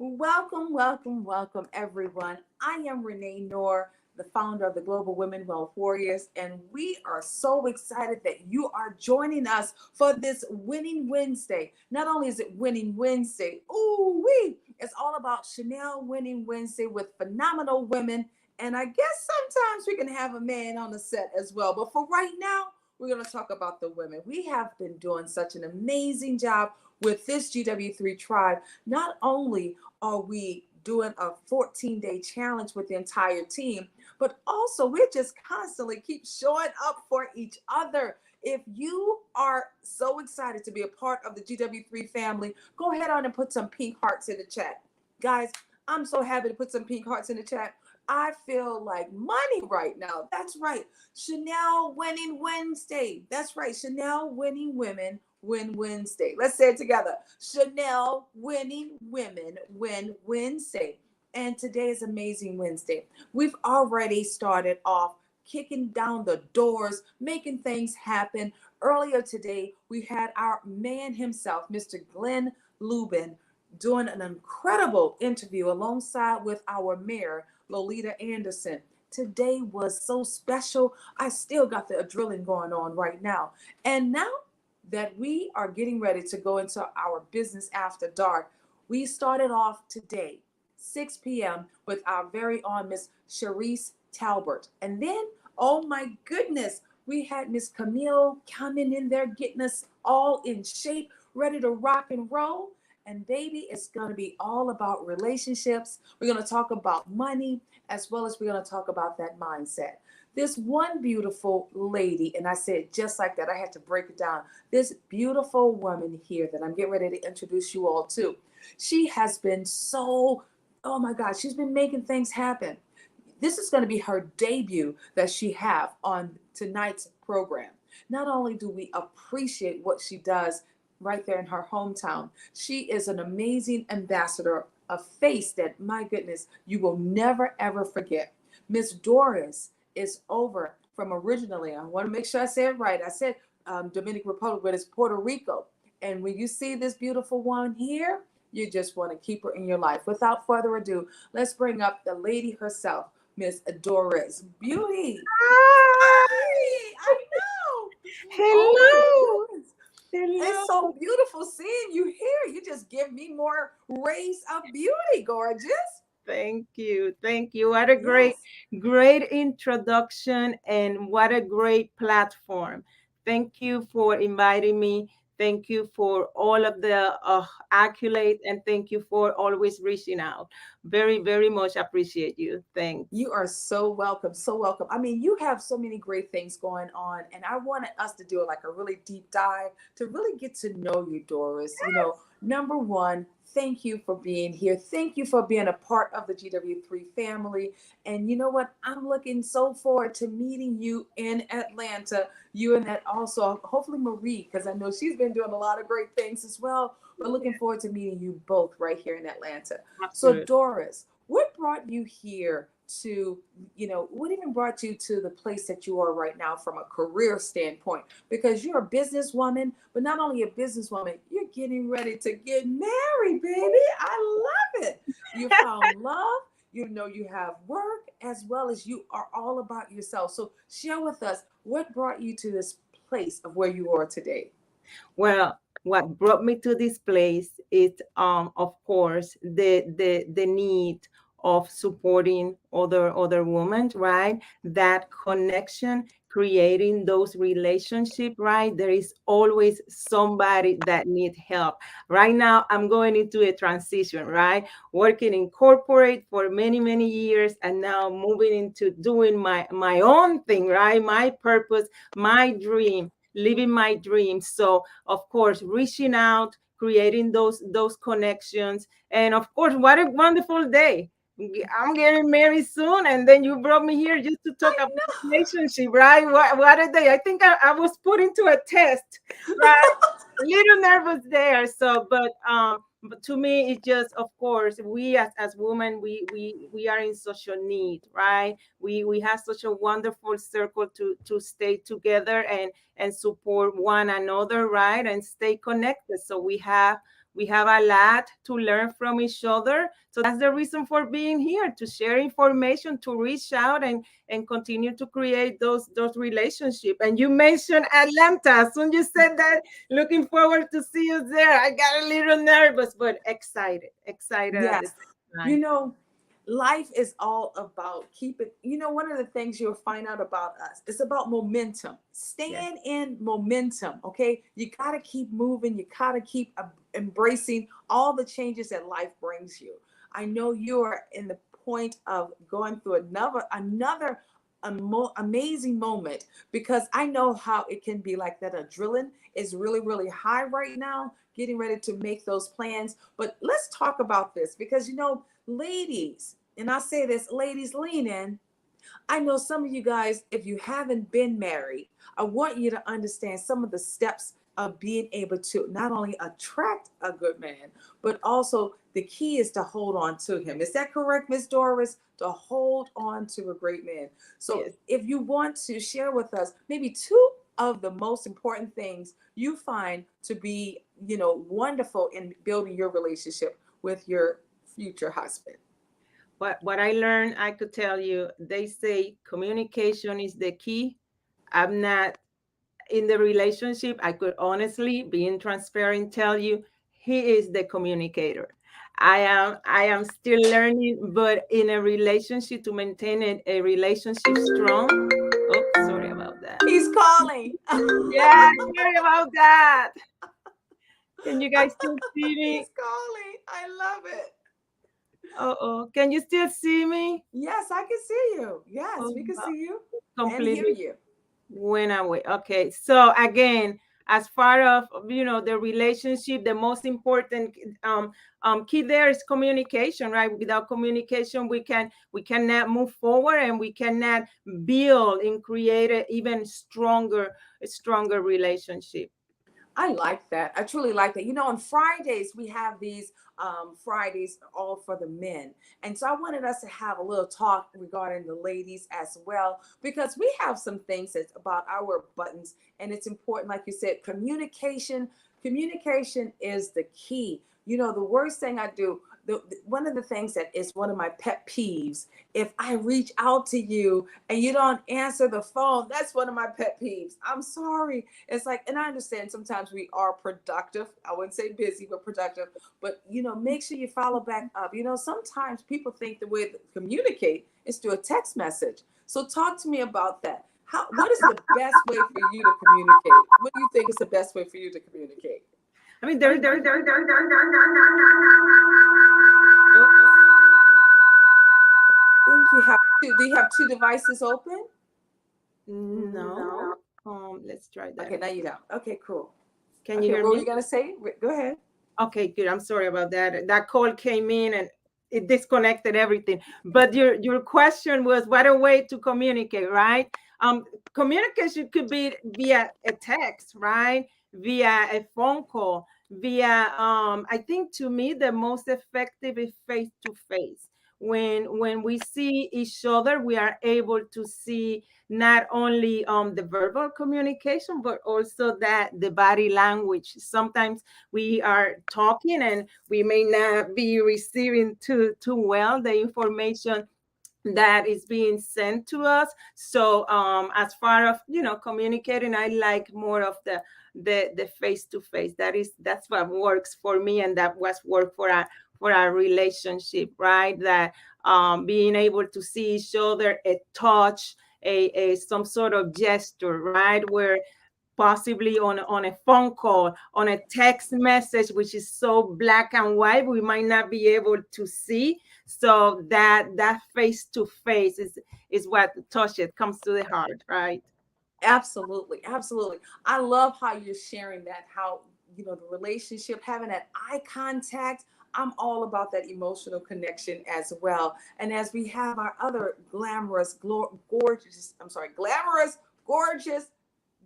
Welcome, welcome, welcome, everyone. I am Renee Noor, the founder of the Global Women Wealth Warriors, and we are so excited that you are joining us for this Winning Wednesday. Not only is it Winning Wednesday, it's all about Chanel Winning Wednesday with phenomenal women. And I guess sometimes we can have a man on the set as well. But for right now, we're going to talk about the women. We have been doing such an amazing job with this GW3 tribe. Not only are we doing a 14-day challenge with the entire team, but also we just constantly keep showing up for each other. If you are so excited to be a part of the GW3 family, go ahead on and put some pink hearts in the chat. Guys, I'm so happy to put some pink hearts in the chat. I feel like money right now. That's right. Chanel Winning Wednesday. That's right. Chanel Winning Women Win Wednesday. Let's say it together. Chanel Winning Women Win Wednesday. And today is Amazing Wednesday. We've already started off kicking down the doors, making things happen. Earlier today, we had our man himself, Mr. Glenn Lubin, doing an incredible interview alongside with our mayor, Lolita Anderson. Today was so special. I still got the adrenaline going on right now. And now that we are getting ready to go into our business after dark, we started off today, 6 p.m., with our very own Miss Sharice Talbert. And then, oh my goodness, we had Miss Camille coming in there, getting us all in shape, ready to rock and roll. And baby, it's going to be all about relationships. We're going to talk about money, as well as we're going to talk about that mindset. This one beautiful lady, and I said just like that, I had to break it down. This beautiful woman here that I'm getting ready to introduce you all to, she has been so, oh my God, she's been making things happen. This is going to be her debut that she have on tonight's program. Not only do we appreciate what she does right there in her hometown, she is an amazing ambassador, a face that, my goodness, you will never ever forget. Miss Doris is over from originally, I want to make sure I say it right. I said Dominican Republic, but it's Puerto Rico. And when you see this beautiful one here, you just want to keep her in your life. Without further ado, let's bring up the lady herself, Miss Doris Beauty. Hi. Hi, I know. Oh my Hello. goodness. It's Hello. so beautiful seeing you here. You just give me more rays of beauty, gorgeous. Thank you. Thank you. What a great, Yes. great introduction and what a great platform. Thank you for inviting me. Thank you for all of the accolades and thank you for always reaching out. Very, very much appreciate you. Thanks. You are so welcome, so welcome. I mean, you have so many great things going on, and I wanted us to do like a really deep dive to really get to know you, Doris. Number one, thank you for being here. Thank you for being a part of the GW3 family. And you know what? I'm looking so forward to meeting you in Atlanta. You and that also, hopefully Marie, because I know she's been doing a lot of great things as well. But looking forward to meeting you both right here in Atlanta. So, Absolutely. Doris, what brought you here to, what even brought you to the place that you are right now from a career standpoint? Because you're a businesswoman, but not only a businesswoman, you're getting ready to get married, baby. I love it. You found love, you have work, as well as you are all about yourself. So share with us what brought you to this place of where you are today. Well, what brought me to this place is, of course, the need of supporting other women, right? That connection, creating those relationships, right? There is always somebody that needs help. Right now, I'm going into a transition, right? Working in corporate for many, many years, and now moving into doing my own thing, right? My purpose, my dream, living my dreams. So of course, reaching out, creating those connections, and of course, what a wonderful day. I'm getting married soon, and then you brought me here just to talk I about relationship, right? What a day. I think I was put into a test, right? A little nervous there. So, but to me, it's just, of course, we as women, we are in such a need, right? We have such a wonderful circle to stay together and support one another, right? And stay connected. So We have a lot to learn from each other. So that's the reason for being here, to share information, to reach out and continue to create those relationships. And you mentioned Atlanta. As soon as you said that, looking forward to see you there. I got a little nervous, but excited at the Yes. same You time. know, life is all about keeping, one of the things you'll find out about us, it's about momentum. Yes. Stand in momentum, okay? You got to keep moving. You got to keep embracing all the changes that life brings you. I know you're in the point of going through another amazing moment, because I know how it can be like that. Adrenaline is really, really high right now, getting ready to make those plans. But let's talk about this, because ladies, and I say this, ladies, lean in. I know some of you guys, if you haven't been married, I want you to understand some of the steps of being able to not only attract a good man, but also the key is to hold on to him. Is that correct, Miss Doris? To hold on to a great man. So Yes. if you want to share with us maybe two of the most important things you find to be, wonderful in building your relationship with your future husband. What I learned, I could tell you, they say communication is the key. I'm not in the relationship. I could honestly, being transparent, tell you he is the communicator. I am still learning, but in a relationship, to maintain a relationship strong. Oh, sorry about that. He's calling. Yeah, sorry about that. Can you guys still see me? He's calling. I love it. Oh, can you still see me? Yes, I can see you. Yes, Oh, we can see you and hear completely you. went away. Okay, so again, as far of the relationship, the most important key there is communication, right? Without communication, we cannot move forward, and we cannot build and create an even stronger relationship. I like that. I truly like that. On Fridays, we have these Fridays all for the men. And so I wanted us to have a little talk regarding the ladies as well, because we have some things that's about our buttons. And it's important, like you said, communication. Communication is the key. The worst thing I do, one of the things that is one of my pet peeves, if I reach out to you and you don't answer the phone, that's one of my pet peeves. I'm sorry. It's like, and I understand sometimes we are productive. I wouldn't say busy, but productive. But make sure you follow back up. Sometimes people think the way to communicate is through a text message. So talk to me about that. What is the best way for you to communicate? What do you think is the best way for you to communicate? I mean, I there. mean, there I think you have two. Do you have two devices open? no. No. Let's try that Okay, now again. you don't. Okay, cool. Can you Okay, hear what were me? you gonna say? Go ahead. Okay, good. I'm sorry about that. That call came in and it disconnected everything. But your question was what a way to communicate, right? Um, Communication could be via a text, right? Via a phone call, via I think to me the most effective is face to face. When we see each other, we are able to see not only the verbal communication, but also that the body language. Sometimes we are talking and we may not be receiving too well the information that is being sent to us. So as far as communicating, I like more of the face to face. That's what works for me, and that was work for our relationship, right? That being able to see each other, a touch, a some sort of gesture, right? Where possibly on a phone call, on a text message, which is so black and white, we might not be able to see. So that face to face is what touches comes to the heart, right? Absolutely, absolutely. I love how you're sharing that, how, the relationship, having that eye contact. I'm all about that emotional connection as well. And as we have our other glamorous, gorgeous, I'm sorry, glamorous, gorgeous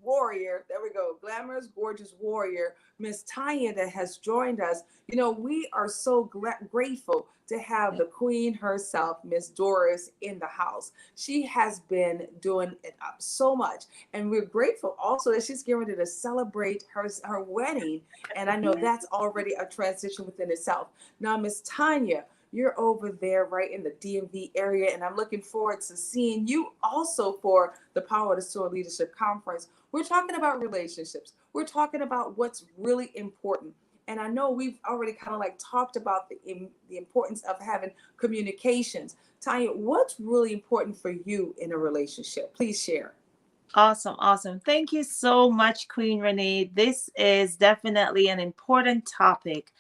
warrior. There we go. Glamorous, gorgeous warrior, Miss Tanya, that has joined us. We are so grateful to have the queen herself, Miss Doris, in the house. She has been doing it up so much. And we're grateful also that she's getting ready to celebrate her wedding. And I know Yeah. that's already a transition within itself. Now, Miss Tanya, you're over there right in the DMV area, and I'm looking forward to seeing you also for the Power to Soar Leadership Conference. We're talking about relationships. We're talking about what's really important. And I know we've already kind of like talked about the importance of having communications. Tanya, what's really important for you in a relationship? Please share. Awesome, awesome. Thank you so much, Queen Renee. This is definitely an important topic.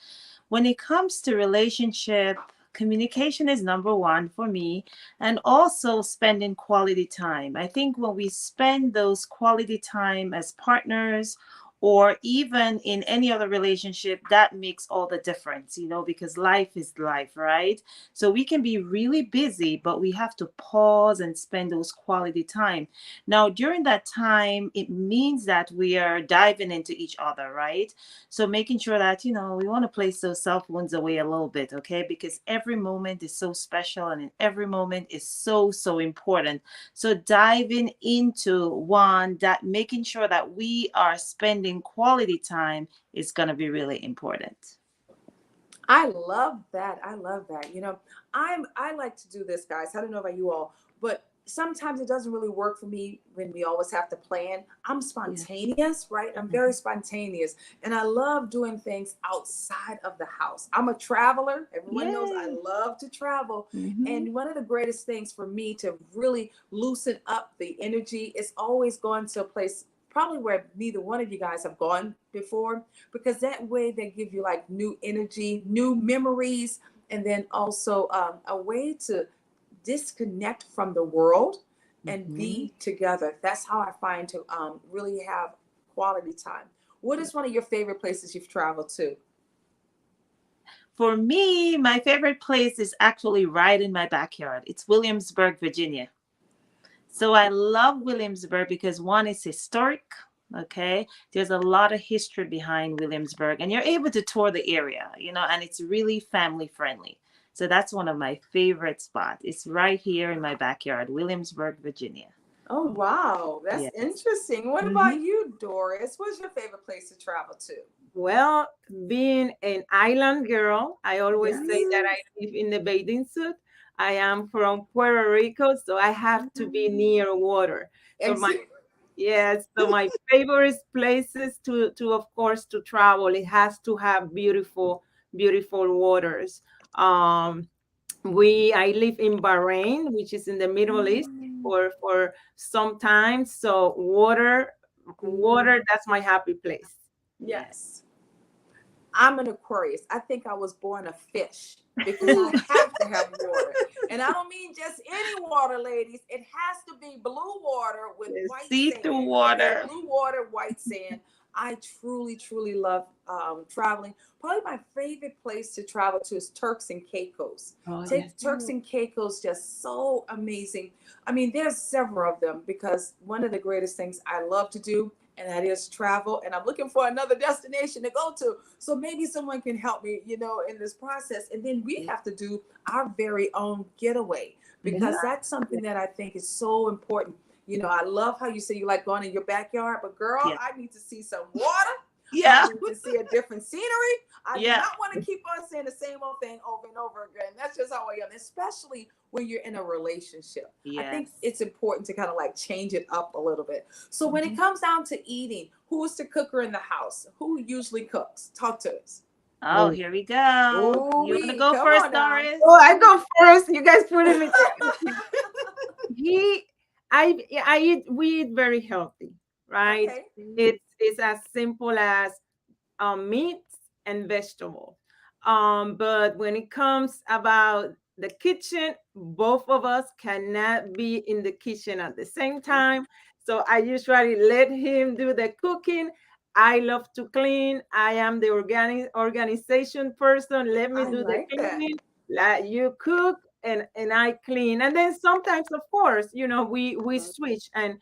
When it comes to relationship, communication is number one for me, and also spending quality time. I think when we spend those quality time as partners, or even in any other relationship, that makes all the difference, because life is life, right? So we can be really busy, but we have to pause and spend those quality time. Now, during that time, it means that we are diving into each other, right? So making sure that, we want to place those self wounds away a little bit, okay? Because every moment is so special and in every moment is so, so important. So diving into one, that making sure that we are spending quality time is going to be really important. I love that. I love that. I like to do this, guys. I don't know about you all, but sometimes it doesn't really work for me when we always have to plan. I'm Yeah. spontaneous, right? I'm very spontaneous, and I love doing things outside of the house. I'm a traveler. Everyone knows I Yay. love to travel. Hmm. And one of the greatest things for me to really loosen up the energy is always going to a place probably where neither one of you guys have gone before, because that way they give you like new energy, new memories, and then also a way to disconnect from the world and Hmm. be together. That's how I find to really have quality time. What is one of your favorite places you've traveled to? For me, my favorite place is actually right in my backyard. It's Williamsburg, Virginia. So I love Williamsburg because one is historic. Okay. There's a lot of history behind Williamsburg, and you're able to tour the area, and it's really family friendly. So that's one of my favorite spots. It's right here in my backyard, Williamsburg, Virginia. Oh, wow. That's Yes. interesting. What Hmm. about you, Doris? What's your favorite place to travel to? Well, being an island girl, I always say Yes. that I live in the bathing suit. I am from Puerto Rico, so I have to be near water. So my Exactly. Yes, so my favorite places to of course to travel, it has to have beautiful waters. Um, I live in Bahrain, which is in the Middle East for some time. So water, that's my happy place. Yeah. Yes. I'm an Aquarius. I think I was born a fish because I have to have water. And I don't mean just any water, ladies. It has to be blue water with Yes. white See through sand. Okay, water. blue water, white sand. I truly, truly love traveling. Probably my favorite place to travel to is Turks and Caicos. Oh, Take yes. Turks and Caicos, just so amazing. I mean, there's several of them because one of the greatest things I love to do, and that is travel. And I'm looking for another destination to go to. So maybe someone can help me, in this process. And then we Yeah. have to do our very own getaway Hmm. because that's something that I think is so important. I love how you say you like going in your backyard, but girl, Yeah. I need to see some water. I Yeah. need to see a different scenery. I do Yeah. not want to keep on saying the same old thing over and over again. That's just how I am, especially when you're in a relationship. I think Yes. it's important to kind of like change it up a little bit. So when it Hmm. comes down to eating, who's the cooker in the house? Who usually cooks? Talk to us. Oh, here we go. Oh, You want to we go come first, on now. Doris? Oh, I go first. You guys putting me there. He I eat we eat very healthy, right? Okay. It's as simple as meats and vegetable. But when it comes about the kitchen, both of us cannot be in the kitchen at the same time. So I usually let him do the cooking. I love to clean. I am the organization person. Let me I do the like that. cleaning. Like you cook, and I clean. And then sometimes, of course, we switch and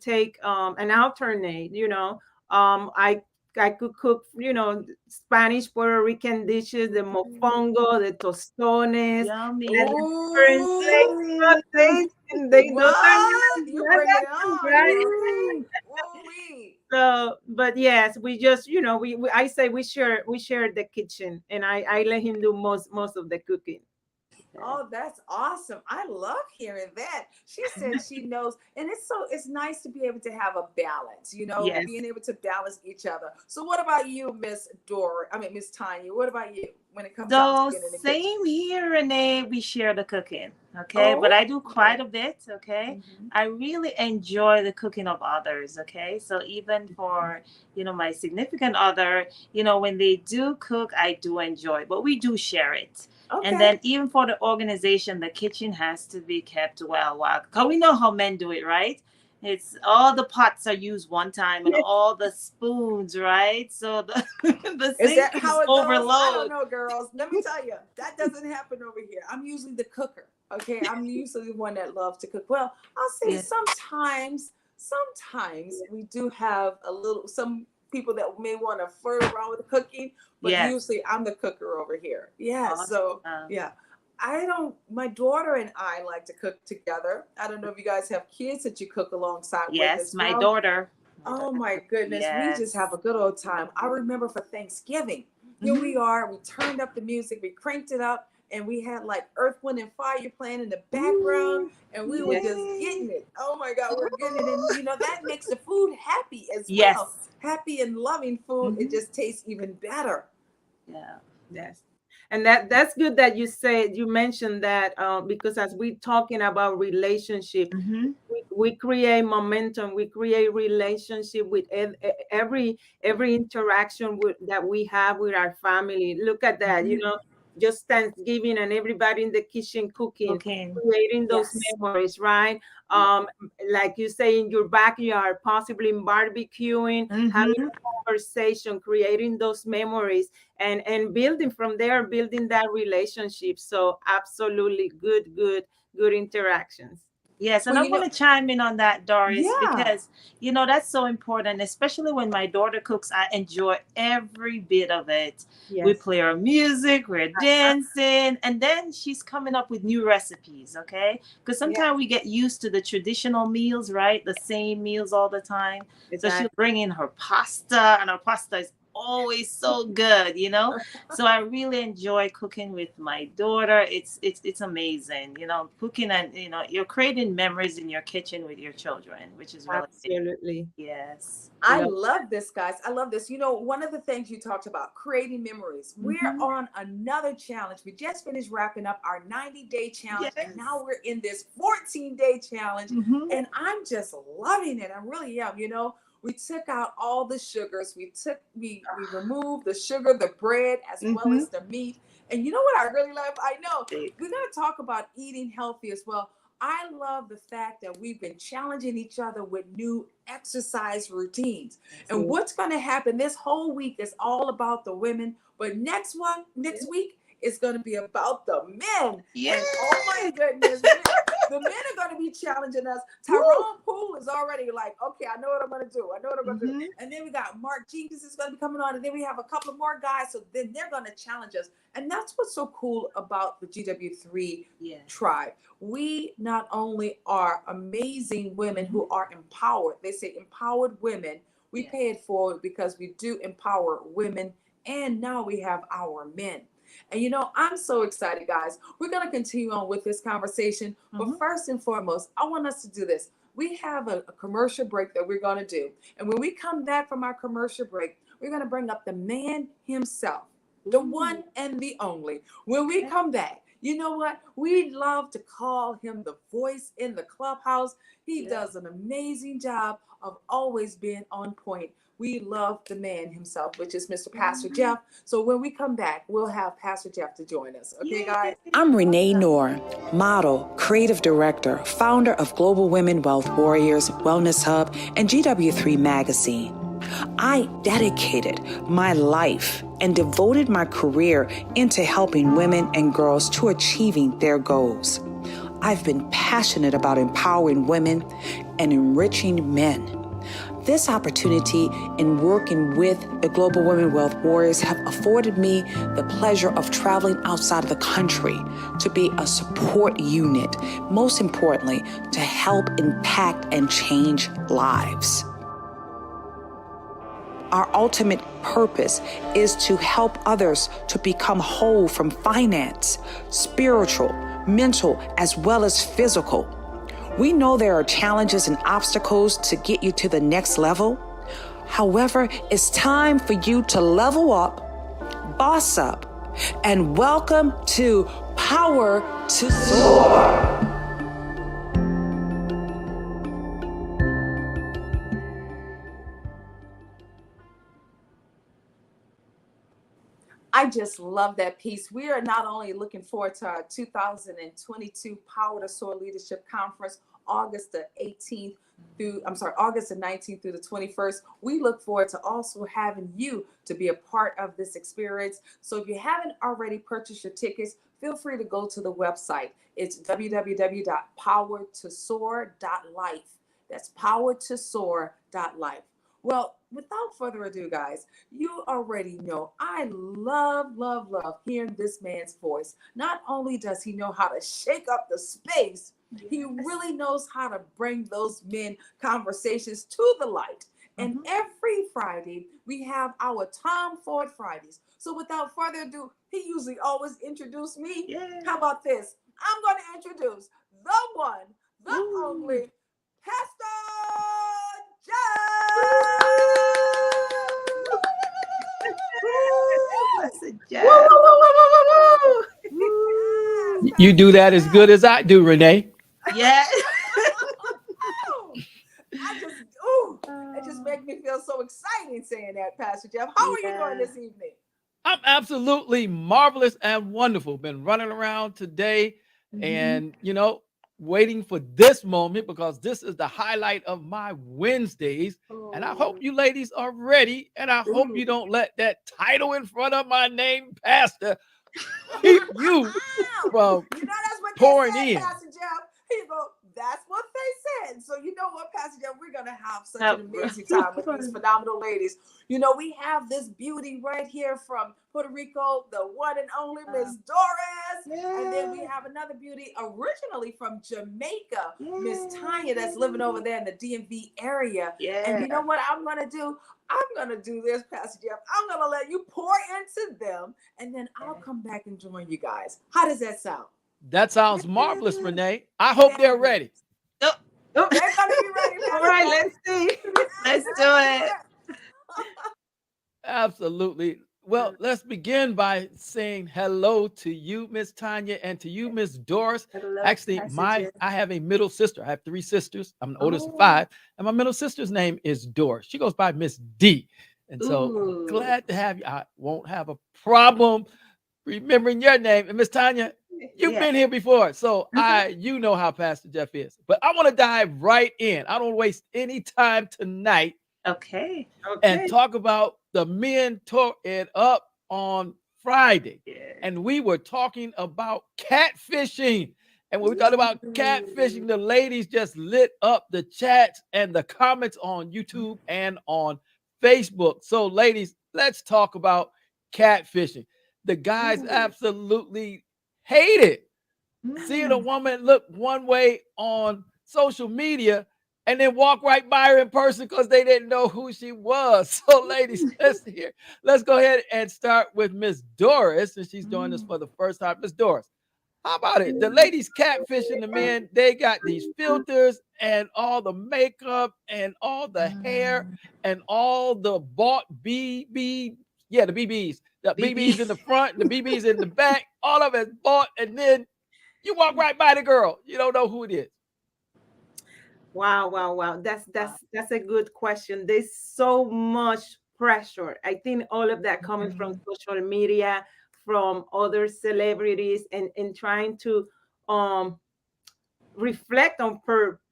take and alternate. I could cook, Spanish Puerto Rican dishes, the mofongo, the tostones, and Yummy. the different Ooh, those are what? You bring it on. right? Okay. Ooh-wee. So, but yes, we just, we I say we share the kitchen, and I let him do most of the cooking. Yeah. Oh, that's awesome. I love hearing that. She said she knows, and it's nice to be able to have a balance, Yes. being able to balance each other. So what about you, Miss Tanya? What about you when it comes down to So being in the kitchen? same here, Renee. We share the cooking, okay? But Oh, I do quite okay. a bit, okay? Mhm. I really enjoy the cooking of others, okay? So even for, my significant other, when they do cook, I do enjoy, but we do share it. And Okay. then even for the organization, the kitchen has to be kept well. Because we know how men do it, right? It's all the pots are used one time and all the spoons, right? So the the Is sink that is how it goes? I don't overload. know, girls. Let me tell you, that doesn't happen over here. I'm usually the cooker. Okay, I'm usually the one that loves to cook. Well, I'll say Yeah. sometimes we do have some people that may want to flirt around with the cooking, but Yes. usually I'm the cooker over here. Yeah, so Awesome. yeah. My daughter and I like to cook together. I don't know if you guys have kids that you cook alongside with Yes, as my well. daughter. My Oh daughter. my goodness, we just Yes. have a good old time. I remember for Thanksgiving, here Hmm. we are, we turned up the music, we cranked it up, and we had like Earth, Wind, and Fire playing in the background, Ooh, and we were just yay. getting it. Oh my God, we're getting it. And Ooh. that makes the food happy as well. Yes. Happy and loving food, it Hmm. just tastes even better. Yeah. Yes. And that's good that you mentioned that, because as we talking about relationship, Hmm. we create momentum, we create relationship with every interaction that we have with our family. Look at that, Hmm. just Thanksgiving and everybody in the kitchen cooking, Cooking. creating those Yes. memories, right? Yeah. Like you say, in your backyard, possibly barbecuing, having Hmm. a conversation, creating those memories, and building from there, building that relationship. So absolutely good interactions. Yes, and Well, I want to chime in on that, Doris, yeah. because that's so important, especially when my daughter cooks. I enjoy every bit of it. We Yes. play our music, we're dancing, and then she's coming up with new recipes, okay? Because Yeah. sometimes we get used to the traditional meals, right? The same meals all the time. So she'll Exactly. bring in her pasta, and her pasta is always so good. So I really enjoy cooking with my daughter. It's amazing, cooking, and you're creating memories in your kitchen with your children, which is really big. Absolutely. Yes. I Love. love this, guys. I love this. One of the things you talked about, creating memories. We're Hmm. on another challenge. We just finished wrapping up our 90-day challenge, and Yes. now we're in this 14-day challenge. Hmm. And I'm just loving it. I really am. We took out all the sugars. We removed the sugar, the bread, as well Hmm. as the meat. And you know what I really love? I know we're gonna talk about eating healthy as well. I love the fact that we've been challenging each other with new exercise routines. And Yes. what's going to happen this whole week is all about the women, but next week is going to be about the men. Yes. And oh my goodness, the men are going to be challenging us. Woo. Tyrone Poole is already like, okay, I know what I'm going to do. I know what I'm going to do. Hmm. And then we got Mark Jenkins is going to be coming on, and then we have a couple more guys. So then they're going to challenge us. And that's what's so cool about the GW3 Yes. tribe. We not only are amazing women who are empowered, they say empowered women. We Yes. pay it forward because we do empower women, and now we have our men. And I'm so excited, guys. We're going to continue on with this conversation. But Hmm. first and foremost, I want us to do this. We have a commercial break that we're going to do. And when we come back from our commercial break, we're going to bring up the man himself, the one and the only. When we come back, you know what? We love to call him the voice in the clubhouse. He Yeah. does an amazing job of always being on point. We love the man himself, which is Mr. Pastor Jeff. So when we come back, we'll have Pastor Jeff to join us. Okay, guys? I'm Renee Noor, model, creative director, founder of Global Women Wealth Warriors, Wellness Hub, and GW3 Magazine. I dedicated my life and devoted my career into helping women and girls to achieving their goals. I've been passionate about empowering women and enriching men. This opportunity in working with the Global Women Wealth Warriors have afforded me the pleasure of traveling outside of the country to be a support unit, most importantly, to help impact and change lives. Our ultimate purpose is to help others to become whole from finance, spiritual, mental, as well as physical. We know there are challenges and obstacles to get you to the next level. However, it's time for you to level up, boss up, and welcome to Power to Soar. I just love that piece. We are not only looking forward to our 2022 Power to Soar Leadership Conference, August the 18th August the 19th through the 21st. We look forward to also having you to be a part of this experience. So if you haven't already purchased your tickets, feel free to go to the website. It's www.powertosoar.life. That's powertosoar.life. Well, without further ado, guys, you already know I love, love, love hearing this man's voice. Not only does he know how to shake up the space, he really knows how to bring those men conversations to the light. And every Friday, we have our Tom Ford Fridays. So without further ado, he usually always introduces me. Yeah. How about this? I'm going to introduce the one, the only, Pastor Jeff. You do that as good as I do, Renee. Yeah. It just makes me feel so exciting saying that, Pastor Jeff. How are you doing this evening? I'm absolutely marvelous and wonderful. Been running around today and, waiting for this moment because this is the highlight of my Wednesdays. And I hope you ladies are ready. And I hope you don't let that title in front of my name, Pastor, keep you from that's what pouring they said, in. Pastor Jeff. He go, that's what they said. So you know what, Pastor Jeff, we're gonna have such an amazing time with these phenomenal ladies. We have this beauty right here from Puerto Rico, the one and only Miss Doris. And then we have another beauty originally from Jamaica, Miss Tanya, that's living over there in the DMV area. And you know what I'm gonna do? I'm going to do this, Pastor Jeff. I'm going to let you pour into them, and then I'll come back and join you guys. How does that sound? That sounds marvelous, Renee. I hope they're ready. They're going to be ready, Pastor All right, Jeff. let's see. Let's do it. Absolutely. Well, let's begin by saying hello to you, Miss Tanya, and to you, Miss Doris. Hello, Actually, Pastor I have a middle sister. I have 3 sisters. I'm the oldest of 5, and my middle sister's name is Doris. She goes by Miss D. And so glad to have you. I won't have a problem remembering your name. And Miss Tanya, you've been here before, so you know how Pastor Jeff is. But I want to dive right in. I don't waste any time tonight. Okay. And talk about the men tore it up on Friday. And we were talking about catfishing. And when we talked about catfishing, the ladies just lit up the chats and the comments on YouTube and on Facebook. So, ladies, let's talk about catfishing. The guys absolutely hate it. Seeing a woman look one way on social media and then walk right by her in person because they didn't know who she was. So, ladies, let's go ahead and start with Miss Doris, and she's doing this for the first time. Miss Doris, how about it? The ladies catfishing the men, they got these filters and all the makeup and all the hair and all the bought BB, the BBs. The BBs in the front, the BBs in the back, all of it bought, and then you walk right by the girl. You don't know who it is. Wow. That's a good question. There's so much pressure. I think all of that coming from social media, from other celebrities, and trying to reflect on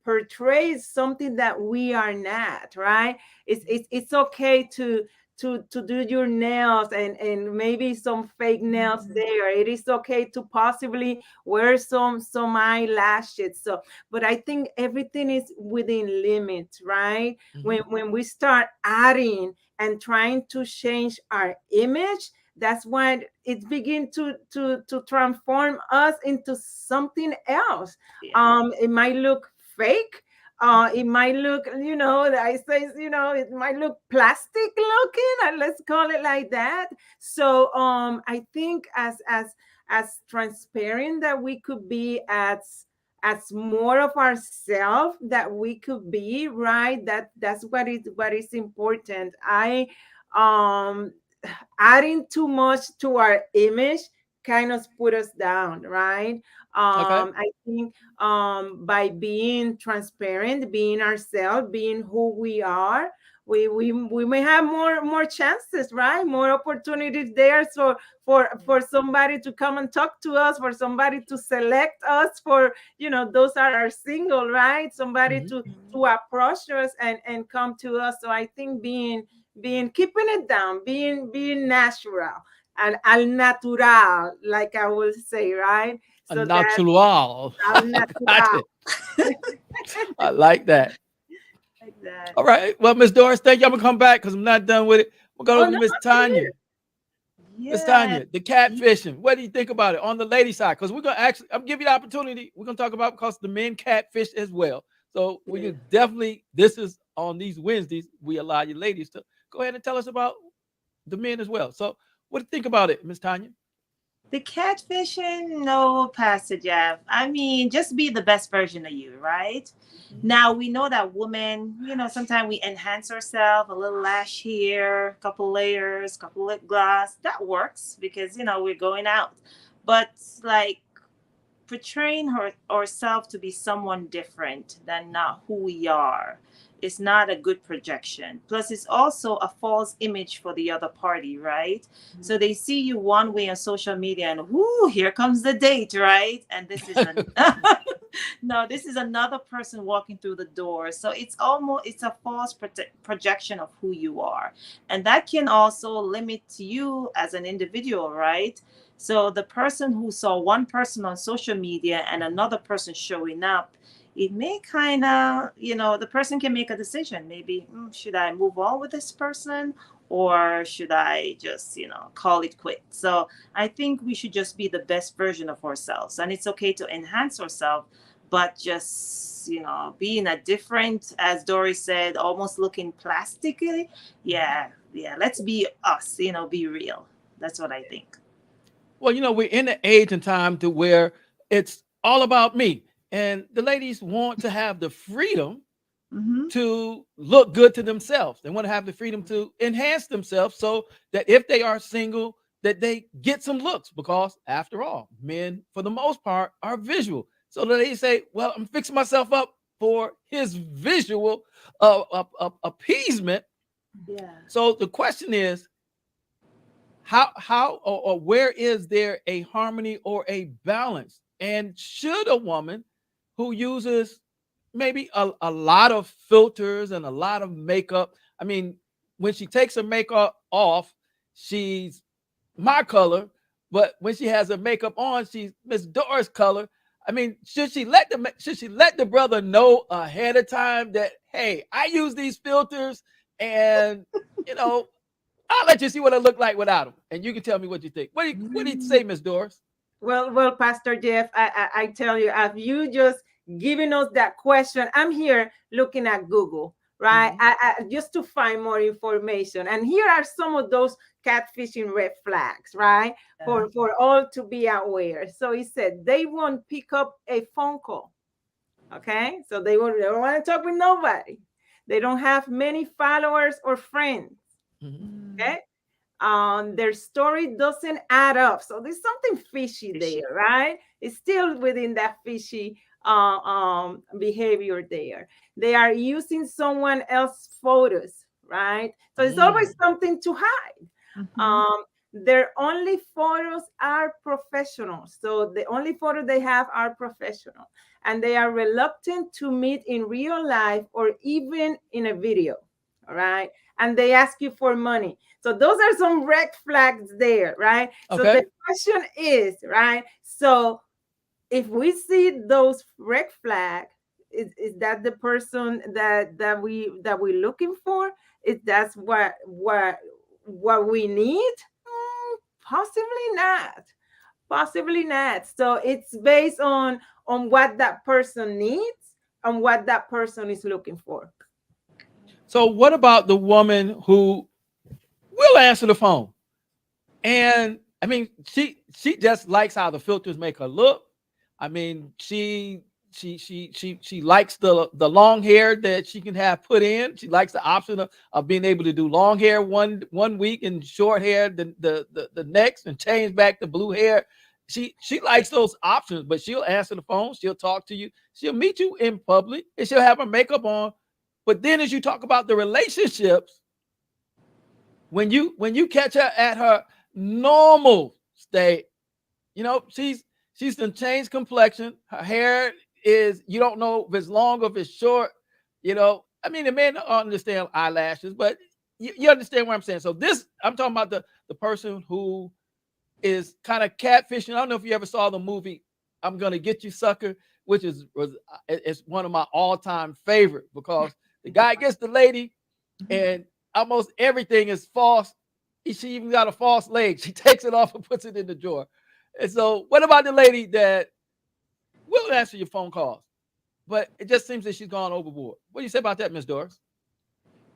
portrays something that we are not, right? It's okay to do your nails and maybe some fake nails there. It is okay to possibly wear some eyelashes. So, but I think everything is within limits, right? When we start adding and trying to change our image, that's when it begins to transform us into something else. Yeah. It might look fake. It might look, I say, it might look plastic looking, and let's call it like that. So I think as transparent that we could be, as more of ourselves that we could be, right? That's what is important. I um Adding too much to our image kind of put us down, right? Okay. I think by being transparent, being ourselves, being who we are, we may have more chances, right? More opportunities there. So for somebody to come and talk to us, for somebody to select us, for those are our single, right? Somebody Mhm. to approach us and come to us. So I think being keeping it down, being natural and al natural, like I will say, right? A So that natural. al Got natural, it. I like that. like that. All right. Well, Miss Doris, thank you. I'm gonna come back because I'm not done with it. We'll go Oh to no, Miss I'm Tanya. here. Miss Yeah. Tanya, the catfishing. What do you think about it on the lady side? Because we're gonna actually, I'm giving you the opportunity. We're gonna talk about because the men catfish as well. So we Yeah. can definitely. This is on these Wednesdays. We allow you ladies to go ahead and tell us about the men as well. So what do you think about it, Miss Tanya? The catfishing, no, Pastor Jeff. I mean, just be the best version of you, right? Now we know that women, sometimes we enhance ourselves, a little lash here, couple layers, couple lip gloss. That works because we're going out. But like portraying her ourselves to be someone different than not who we are is not a good projection. Plus, it's also a false image for the other party, right? So they see you one way on social media, and whoo, here comes the date, right? And this is an no, this is another person walking through the door. So it's a false projection of who you are, and that can also limit you as an individual, right? So the person who saw one person on social media and another person showing up, it may kind of, the person can make a decision. Maybe, should I move on with this person or should I just, call it quit? So I think we should just be the best version of ourselves. And it's okay to enhance ourselves, but just, being a different, as Dory said, almost looking plastically. Yeah, yeah. Let's be us, be real. That's what I think. Well, we're in the age and time to where it's all about me, and the ladies want to have the freedom Mm-hmm. to look good to themselves. They want to have the freedom to enhance themselves so that if they are single, that they get some looks because after all, men for the most part are visual. So that they say, well, I'm fixing myself up for his visual appeasement. Yeah. So the question is, how or where is there a harmony or a balance? And should a woman who uses maybe a lot of filters and a lot of makeup, I mean, when she takes her makeup off, she's my color, but when she has her makeup on, she's Miss Doris color. I mean, should she let the brother know ahead of time that, hey, I use these filters, and you know I'll let you see what I look like without them, and you can tell me what you think. What do you say, Miss Doris? Well, Pastor Jeff, I tell you, have you just given us that question? I'm here looking at Google, right? Mhm. Just to find more information. And here are some of those catfishing red flags, right? Yeah. For all to be aware. So he said they won't pick up a phone call. Okay. So they don't want to talk with nobody. They don't have many followers or friends. Mhm. Mm. Okay, their story doesn't add up. So there's something fishy Fishy. there, right? It's still within that fishy behavior there. They are using someone else's photos, right? So it's always Mm. something to hide. Mhm. Um, their only photos are professional. So the only photo they have are professional, and they are reluctant to meet in real life or even in a video. All right. And they ask you for money. So those are some red flags there, right? So Okay. the question is, right? So if we see those red flag, is that the person that we looking for? Is that's what we need? Possibly not. Possibly not. So it's based on what that person needs and what that person is looking for. So what about the woman who will answer the phone? And I mean, she just likes how the filters make her look. I mean, she likes the long hair that she can have put in. She likes the option of being able to do long hair one week and short hair the next, and change back to blue hair. She likes those options, but she'll answer the phone, she'll talk to you, she'll meet you in public, and she'll have her makeup on. But then as you talk about the relationships, when you catch her at her normal state, she's done changed complexion. Her hair is, you don't know if it's long or if it's short. I mean, the men don't understand eyelashes, but you understand what I'm saying. So this, I'm talking about the person who is kind of catfishing. I don't know if you ever saw the movie "I'm Gonna Get You, Sucker," which it's one of my all-time favorite, because the guy gets the lady and almost everything is false. She even got a false leg. She takes it off and puts it in the drawer. And so, what about the lady that will answer your phone calls, but it just seems that she's gone overboard? What do you say about that, Miss Doris?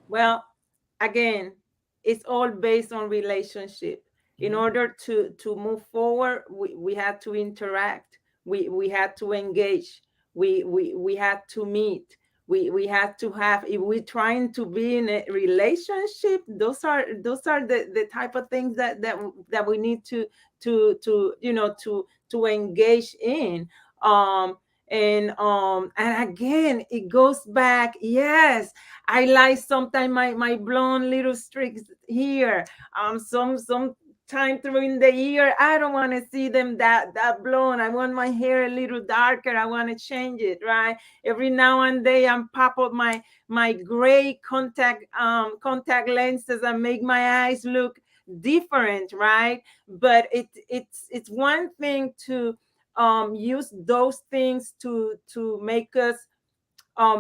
Well, again, it's all based on relationship. In Mhm. order to move forward, we had to interact. We had to engage. We had to meet. We had to have. If we're trying to be in a relationship, those are the type of things that we need to engage in. Um, and again, it goes back. Yes, I like sometimes my blonde little streaks here. Some time through in the year, I don't want to see them that blonde. I want my hair a little darker. I want to change it, right? Every now and then, I'm pop up my gray contact lenses and make my eyes look different, right? But it's one thing to use those things to make us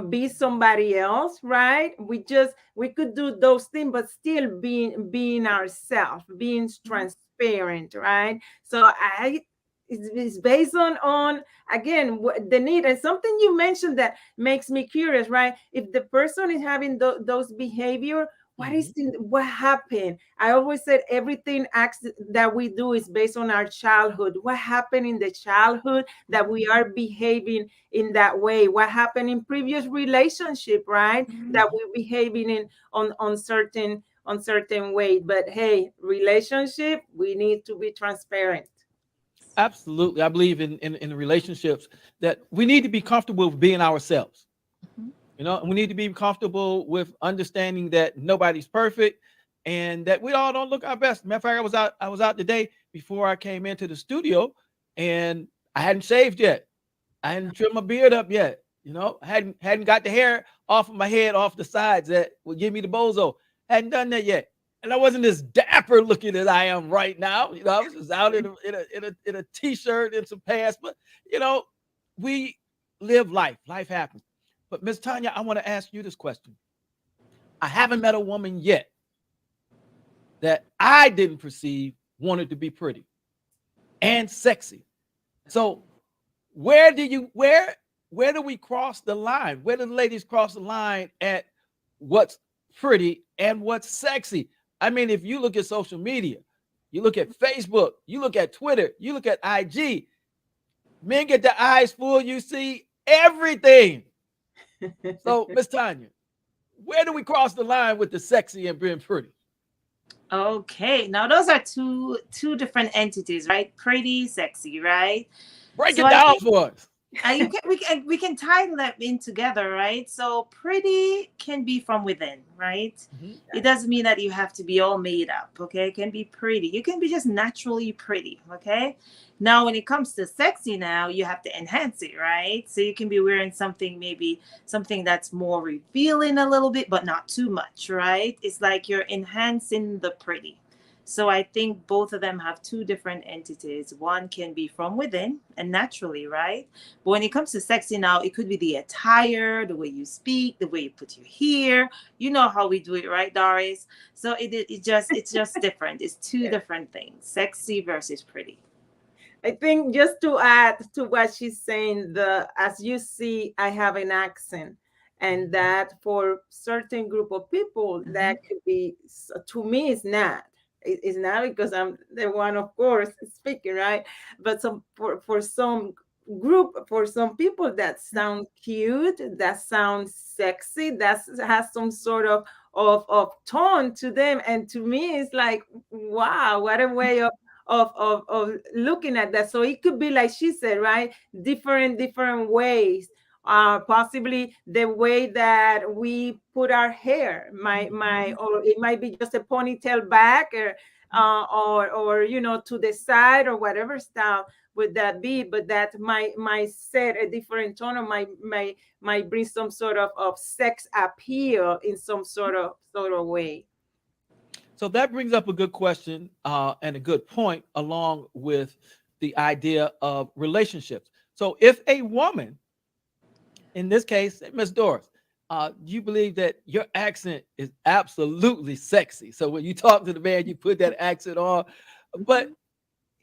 be somebody else, right? We could do those things but still being ourselves, being transparent, right? So I it's based on again the need. And something you mentioned that makes me curious, right? If the person is having those behavior, Mhm. what happened? I always said everything acts that we do is based on our childhood. What happened in the childhood that we are behaving in that way? What happened in previous relationship, right? That Mhm. we're behaving in on certain way. But hey, relationship, we need to be transparent. Absolutely, I believe in relationships that we need to be comfortable with being ourselves. And we need to be comfortable with understanding that nobody's perfect and that we all don't look our best. Matter of fact, I was out today before I came into the studio, and I hadn't shaved yet. I hadn't trimmed my beard up yet. I hadn't got the hair off of my head, off the sides that would give me the bozo. Hadn't done that yet. And I wasn't as dapper looking as I am right now. I was just out in a t-shirt and some pants. But you know, we live life. Life happens. But Miss Tanya, I want to ask you this question. I haven't met a woman yet that I didn't perceive wanted to be pretty and sexy. So where do we cross the line? Where do the ladies cross the line at what's pretty and what's sexy? I mean, if you look at social media, you look at Facebook, you look at Twitter, you look at IG, men get their eyes full, you see everything. So, Miss Tanya, where do we cross the line with the sexy and being pretty? Okay, now those are two different entities, right? Pretty, sexy, right? Break So it I down think for us. We can tie them in together, right? So pretty can be from within, right? Mhm. It doesn't mean that you have to be all made up, okay? It can be pretty. You can be just naturally pretty, okay? Now, when it comes to sexy, now you have to enhance it, right? So you can be wearing something, maybe something that's more revealing a little bit, but not too much, right? It's like you're enhancing the pretty. So I think both of them have two different entities. One can be from within and naturally, right? But when it comes to sexy now, it could be the attire, the way you speak, the way you put your hair. You know how we do it, right, Doris? So it's just different. It's two different things. Sexy versus pretty. I think just to add to what she's saying, the as you see, I have an accent, and that for certain group of people that could be to me it's not. It's not because I'm the one, of course, speaking, right? But some for some group, for some people that sound cute, that sounds sexy, that has some sort of tone to them, and to me it's like, wow, what a way of looking at that. So it could be like she said, right? Different ways. Possibly the way that we put our hair, or it might be just a ponytail back, or to the side, or whatever style would that be. But that might set a different tone, or might bring some sort of sex appeal in some sort of way. So that brings up a good question and a good point, along with the idea of relationships. So, if a woman, in this case, Miss Doris, you believe that your accent is absolutely sexy. So when you talk to the man, you put that accent on, but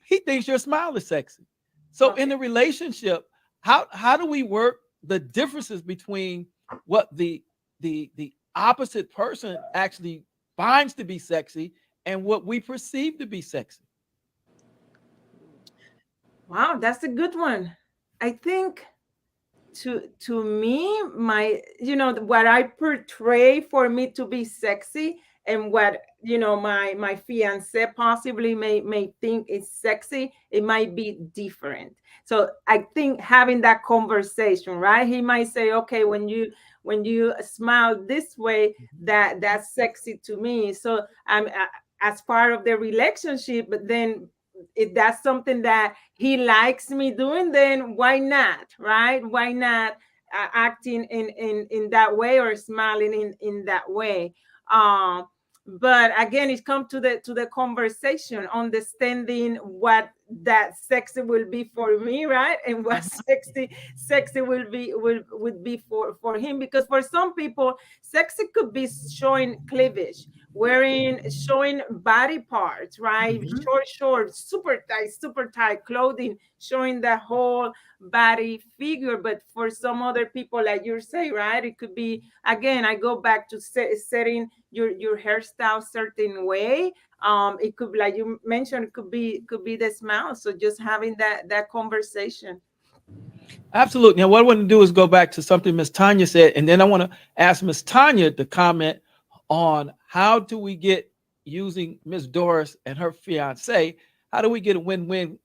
he thinks your smile is sexy. So in Okay. a relationship, how do we work the differences between what the opposite person actually finds to be sexy and what we perceive to be sexy? Wow, that's a good one. I think to me, my what I portray for me to be sexy, and what my fiance possibly may think is sexy, it might be different. So I think having that conversation, right? He might say, okay, when you smile this way, that's sexy to me. So as part of the relationship, but then if that's something that he likes me doing, then why not, right? Why not acting in that way, or smiling in that way? But again, it comes to the conversation, understanding what that sexy will be for me, right? And what sexy would be for him. Because for some people, sexy could be showing cleavage, showing body parts, right? Mhm. Short, super tight clothing, showing the whole body figure. But for some other people, like you say, right, it could be, again, I go back to setting your hairstyle certain way. It could be, like you mentioned, it could be the smile. So just having that conversation. Absolutely. Now, what I want to do is go back to something Miss Tanya said, and then I want to ask Miss Tanya to comment on how do we get, using Miss Doris and her fiance, how do we get a win-win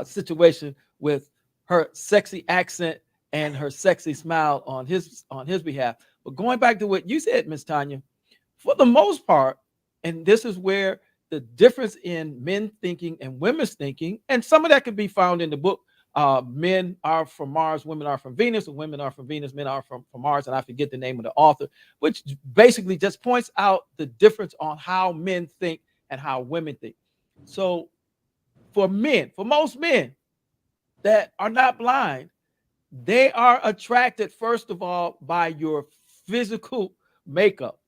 situation with her sexy accent and her sexy smile on his behalf. But going back to what you said, Miss Tanya, for the most part, and this is where the difference in men thinking and women's thinking, and some of that can be found in the book. Men are from Mars, women are from Venus, and women are from Venus, men are from Mars, and I forget the name of the author, which basically just points out the difference on how men think and how women think. So, for most men that are not blind, they are attracted, first of all, by your physical makeup.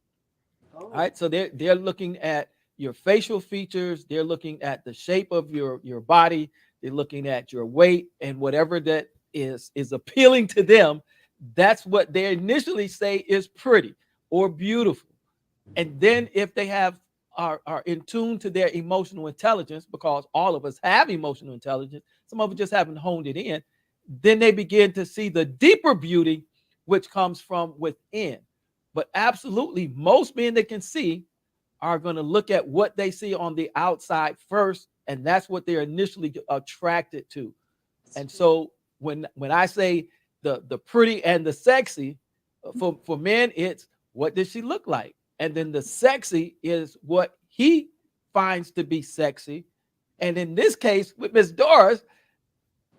All Oh. right. So they're looking at your facial features, they're looking at the shape of your body, they're looking at your weight, and whatever that is appealing to them, that's what they initially say is pretty or beautiful. And then if they are in tune to their emotional intelligence, because all of us have emotional intelligence, some of us just haven't honed it in, then they begin to see the deeper beauty which comes from within. But absolutely, most men that can see are going to look at what they see on the outside first, and that's what they're initially attracted to. And so when I say the pretty and the sexy, for men, it's what does she look like? And then the sexy is what he finds to be sexy. And in this case, with Miss Doris,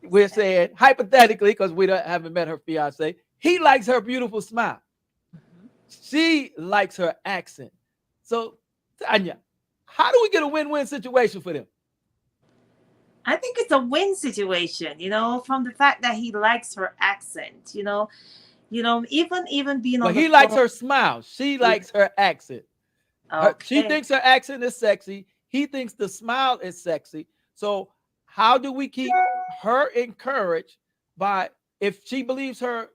we're saying hypothetically, because haven't met her fiance, he likes her beautiful smile. She likes her accent. So, Tanya, how do we get a win-win situation for them? I think it's a win situation, from the fact that he likes her accent, even being But on the he likes phone. her smile. She likes her accent. She Okay. thinks her accent is sexy. He thinks the smile is sexy. So how do we keep her encouraged by, if she believes her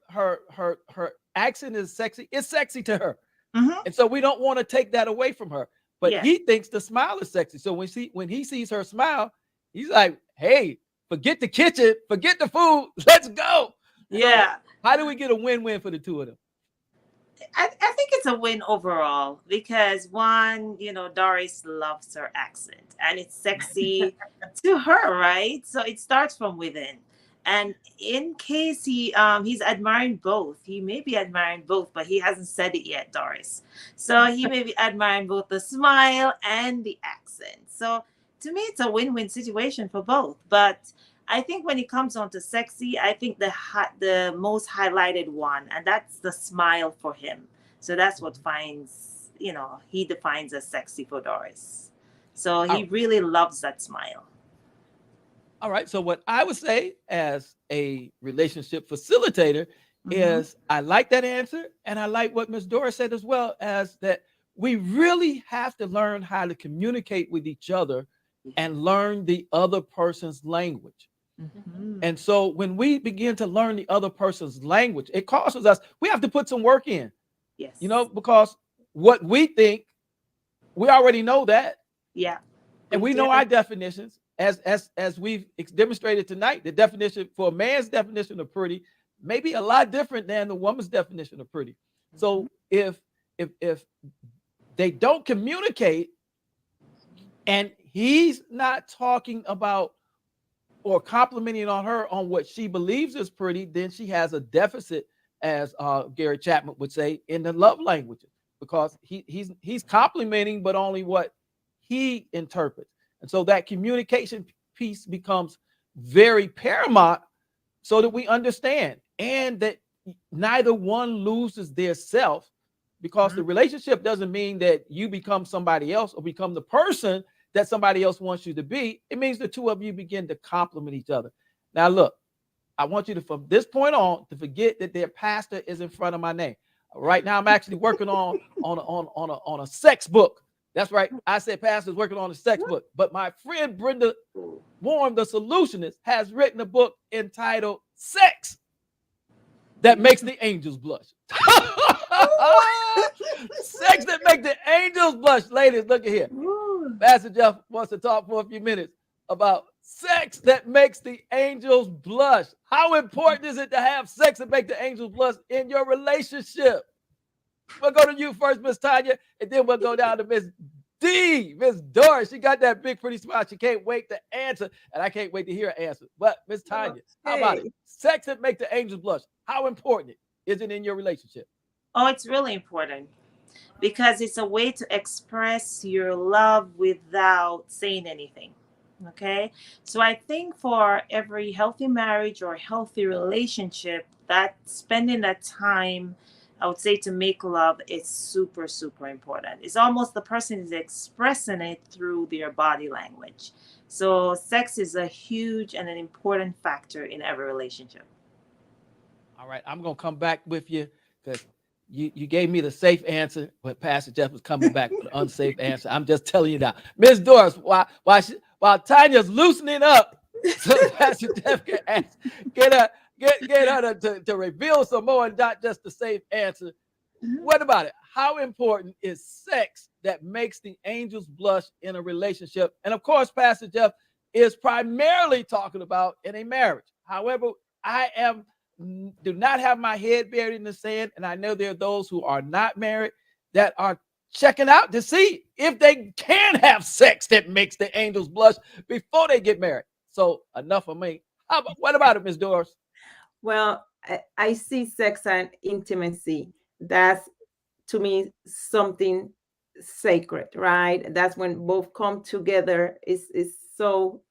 accent is sexy, it's sexy to her. Mm-hmm. And so we don't want to take that away from her. But Yes. he thinks the smile is sexy. So when he sees her smile, he's like, hey, forget the kitchen, forget the food, let's go. Yeah. So how do we get a win-win for the two of them? I think it's a win overall because one, Doris loves her accent and it's sexy to her, right? So it starts from within. And in case he's admiring both, he may be admiring both, but he hasn't said it yet, Doris. So he may be admiring both the smile and the accent. So to me, it's a win-win situation for both. But I think when it comes on to sexy, I think the most highlighted one, and that's the smile for him. So that's what he defines as sexy for Doris. So he really loves that smile. All right. So what I would say as a relationship facilitator is I like that answer. And I like what Ms. Doris said as well, as that we really have to learn how to communicate with each other and learn the other person's language. And so when we begin to learn the other person's language, it causes us, we have to put some work in. Yes. Because what we think, we already know that. Yeah. And we know our definitions. As we've demonstrated tonight, the definition for a man's definition of pretty may be a lot different than the woman's definition of pretty. So if they don't communicate and he's not talking about or complimenting on her on what she believes is pretty, then she has a deficit, as Gary Chapman would say, in the love languages, because he's complimenting, but only what he interprets. And so that communication piece becomes very paramount so that we understand and that neither one loses their self, because the relationship doesn't mean that you become somebody else or become the person that somebody else wants you to be. It means the two of you begin to complement each other. Now, look, I want you to, from this point on, to forget that their pastor is in front of my name. Right now, I'm actually working on a sex book. That's right. I said pastor's working on a sex book. But my friend Brenda Warren, the solutionist, has written a book entitled Sex That Makes the Angels Blush. Sex that makes the angels blush. Ladies, look at here. Pastor Jeff wants to talk for a few minutes about sex that makes the angels blush. How important is it to have sex that make the angels blush in your relationship? We'll go to you first, Miss Tanya, and then we'll go down to Miss Doris. She got that big, pretty smile. She can't wait to answer, and I can't wait to hear her answer. But Miss Tanya, how about it? Sex that make the angels blush. How important is it in your relationship? Oh, it's really important because it's a way to express your love without saying anything. Okay. So I think for every healthy marriage or healthy relationship, that spending that time, I would say, to make love is super, super important. It's almost the person is expressing it through their body language. So sex is a huge and an important factor in every relationship. All right. I'm going to come back with you because you gave me the safe answer, but Pastor Jeff was coming back with the unsafe answer. I'm just telling you now. Ms. Doris, while Tanya's loosening up, so Pastor Jeff can ask, get her to reveal some more and not just the safe answer. What about it? How important is sex that makes the angels blush in a relationship? And of course, Pastor Jeff is primarily talking about in a marriage. However, do not have my head buried in the sand, and I know there are those who are not married that are checking out to see if they can have sex that makes the angels blush before they get married. So enough of me. What about it, Ms. Doris? Well, I see sex and intimacy. That's, to me, something sacred, right? That's when both come together. Is so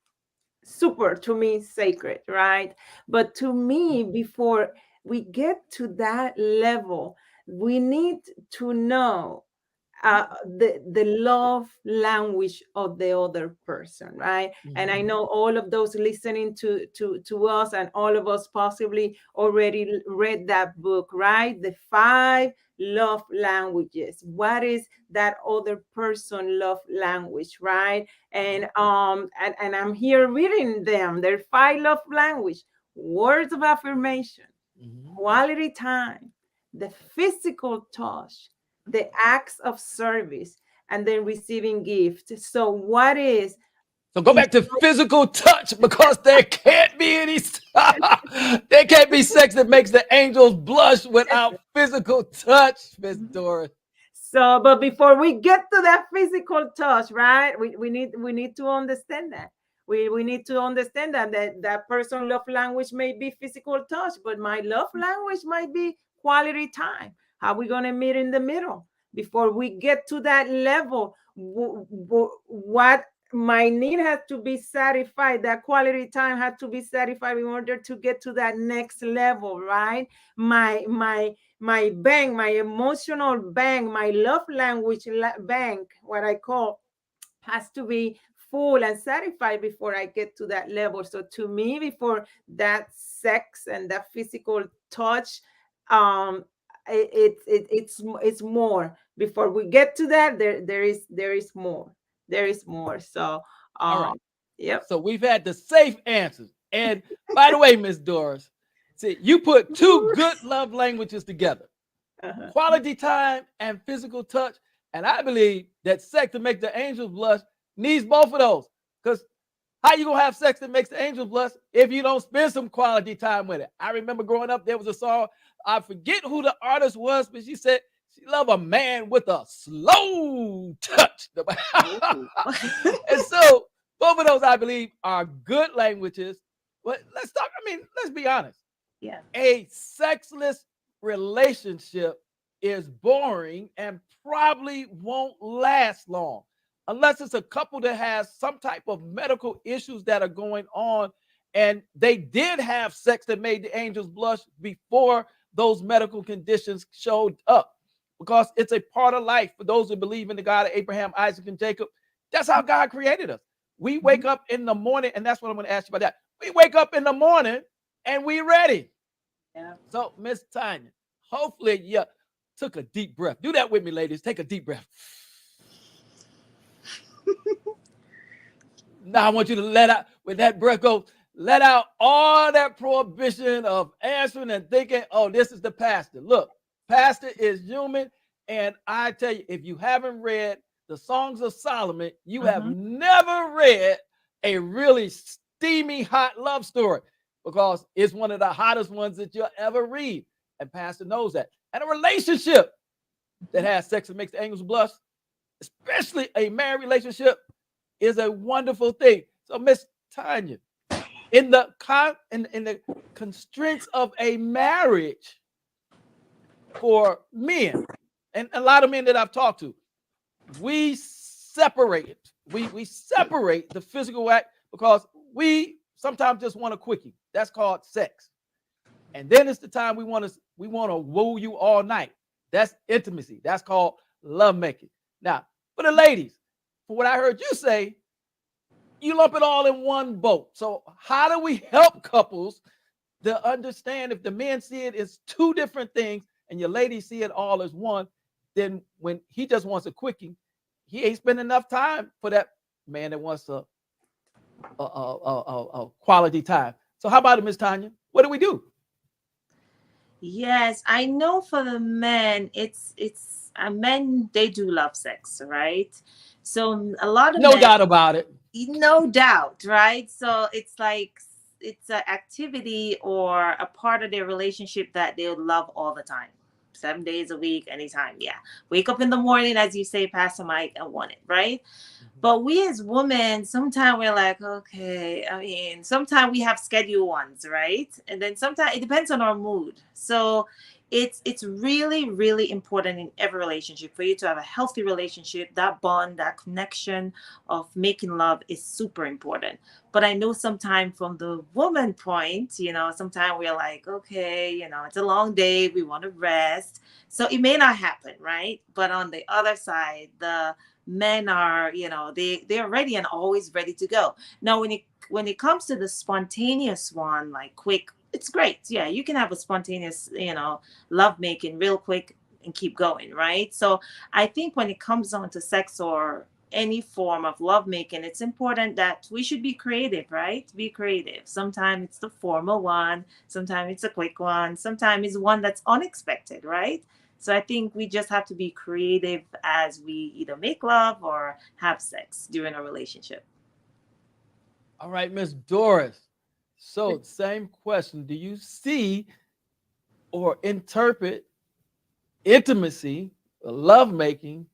super, to me, sacred, right? But to me, before we get to that level, we need to know the love language of the other person, right? And I know all of those listening to us, and all of us possibly already read that book, right? The five love languages. What is that other person love language, right? And I'm here reading them. There are five love language: words of affirmation, quality time, the physical touch, the acts of service, and then receiving gifts. So, what is So go back to physical touch, because there can't be any there can't be sex that makes the angels blush without physical touch, Miss Doris. so? But before we get to that physical touch, right? We need to understand that. We need to understand that person love language may be physical touch, but my love language might be quality time. How we gonna meet in the middle before we get to that level? What my need has to be satisfied, that quality time had to be satisfied in order to get to that next level, right? My bank, my emotional bank, my love language bank, what I call, has to be full and satisfied before I get to that level. So to me, before that sex and that physical touch, um, it's more. Before we get to that, there is more. There is more. So, All right. um, yep. So we've had the safe answers. And by the way, Miss Doris, see, you put two good love languages together: Uh-huh. quality time and physical touch. And I believe that sex to make the angels blush needs both of those. Because how you gonna have sex that makes the angels blush if you don't spend some quality time with it? I remember growing up, there was a song, I forget who the artist was, but she said she loved a man with a slow touch. And so both of those, I believe, are good languages. But let's talk, I mean, let's be honest. Yeah. A sexless relationship is boring and probably won't last long, unless it's a couple that has some type of medical issues that are going on, and they did have sex that made the angels blush before those medical conditions showed up, because it's a part of life for those who believe in the God of Abraham, Isaac, and Jacob. That's how God created us. We wake up in the morning, and that's what I'm going to ask you about that. We wake up in the morning and we ready. Yeah. So, Miss Tanya, hopefully you took a deep breath. Do that with me, ladies. Take a deep breath. Now I want you to let out, when that breath goes, let out all that prohibition of answering and thinking, oh, this is the pastor. Look, pastor is human. And I tell you, if you haven't read the Songs of Solomon, you have never read a really steamy, hot love story, because it's one of the hottest ones that you'll ever read. And pastor knows that. And a relationship that has sex and makes the angels blush, especially a married relationship, is a wonderful thing. So, Miss Tanya, in the in the constraints of a marriage for men, and a lot of men that I've talked to, we separate it. We separate the physical act because we sometimes just want a quickie. That's called sex. And then it's the time we want to woo you all night. That's intimacy. That's called love making. Now, for the ladies, for what I heard you say, you lump it all in one boat. So how do we help couples to understand, if the men see it as two different things and your ladies see it all as one, then when he just wants a quickie, he ain't spending enough time for that man that wants a quality time. So how about it, Miss Tanya? What do we do? Yes, I know for the men, it's men, they do love sex, right? So a lot of No men, doubt about it. no doubt, right? So it's like it's an activity or a part of their relationship that they would love all the time, 7 days a week, anytime. Yeah, wake up in the morning, as you say, Pastor Mike, and want it, right? But we as women, sometimes we're like, okay, I mean, sometimes we have schedule ones, right? And then sometimes it depends on our mood. So it's really, really important in every relationship for you to have a healthy relationship. That bond, that connection of making love is super important. But I know sometimes from the woman point, sometimes we're like, okay, it's a long day, we want to rest. So it may not happen, right? But on the other side, the men are, they're ready and always ready to go. Now when it comes to the spontaneous one, like quick, it's great. Yeah, you can have a spontaneous, love making real quick and keep going, right? So I think when it comes on to sex or any form of love making, it's important that we should be creative, right? Be creative. Sometimes it's the formal one, sometimes it's a quick one, sometimes it's one that's unexpected, right? So I think we just have to be creative as we either make love or have sex during a relationship. All right, Miss Doris. So, same question. Do you see or interpret intimacy, lovemaking,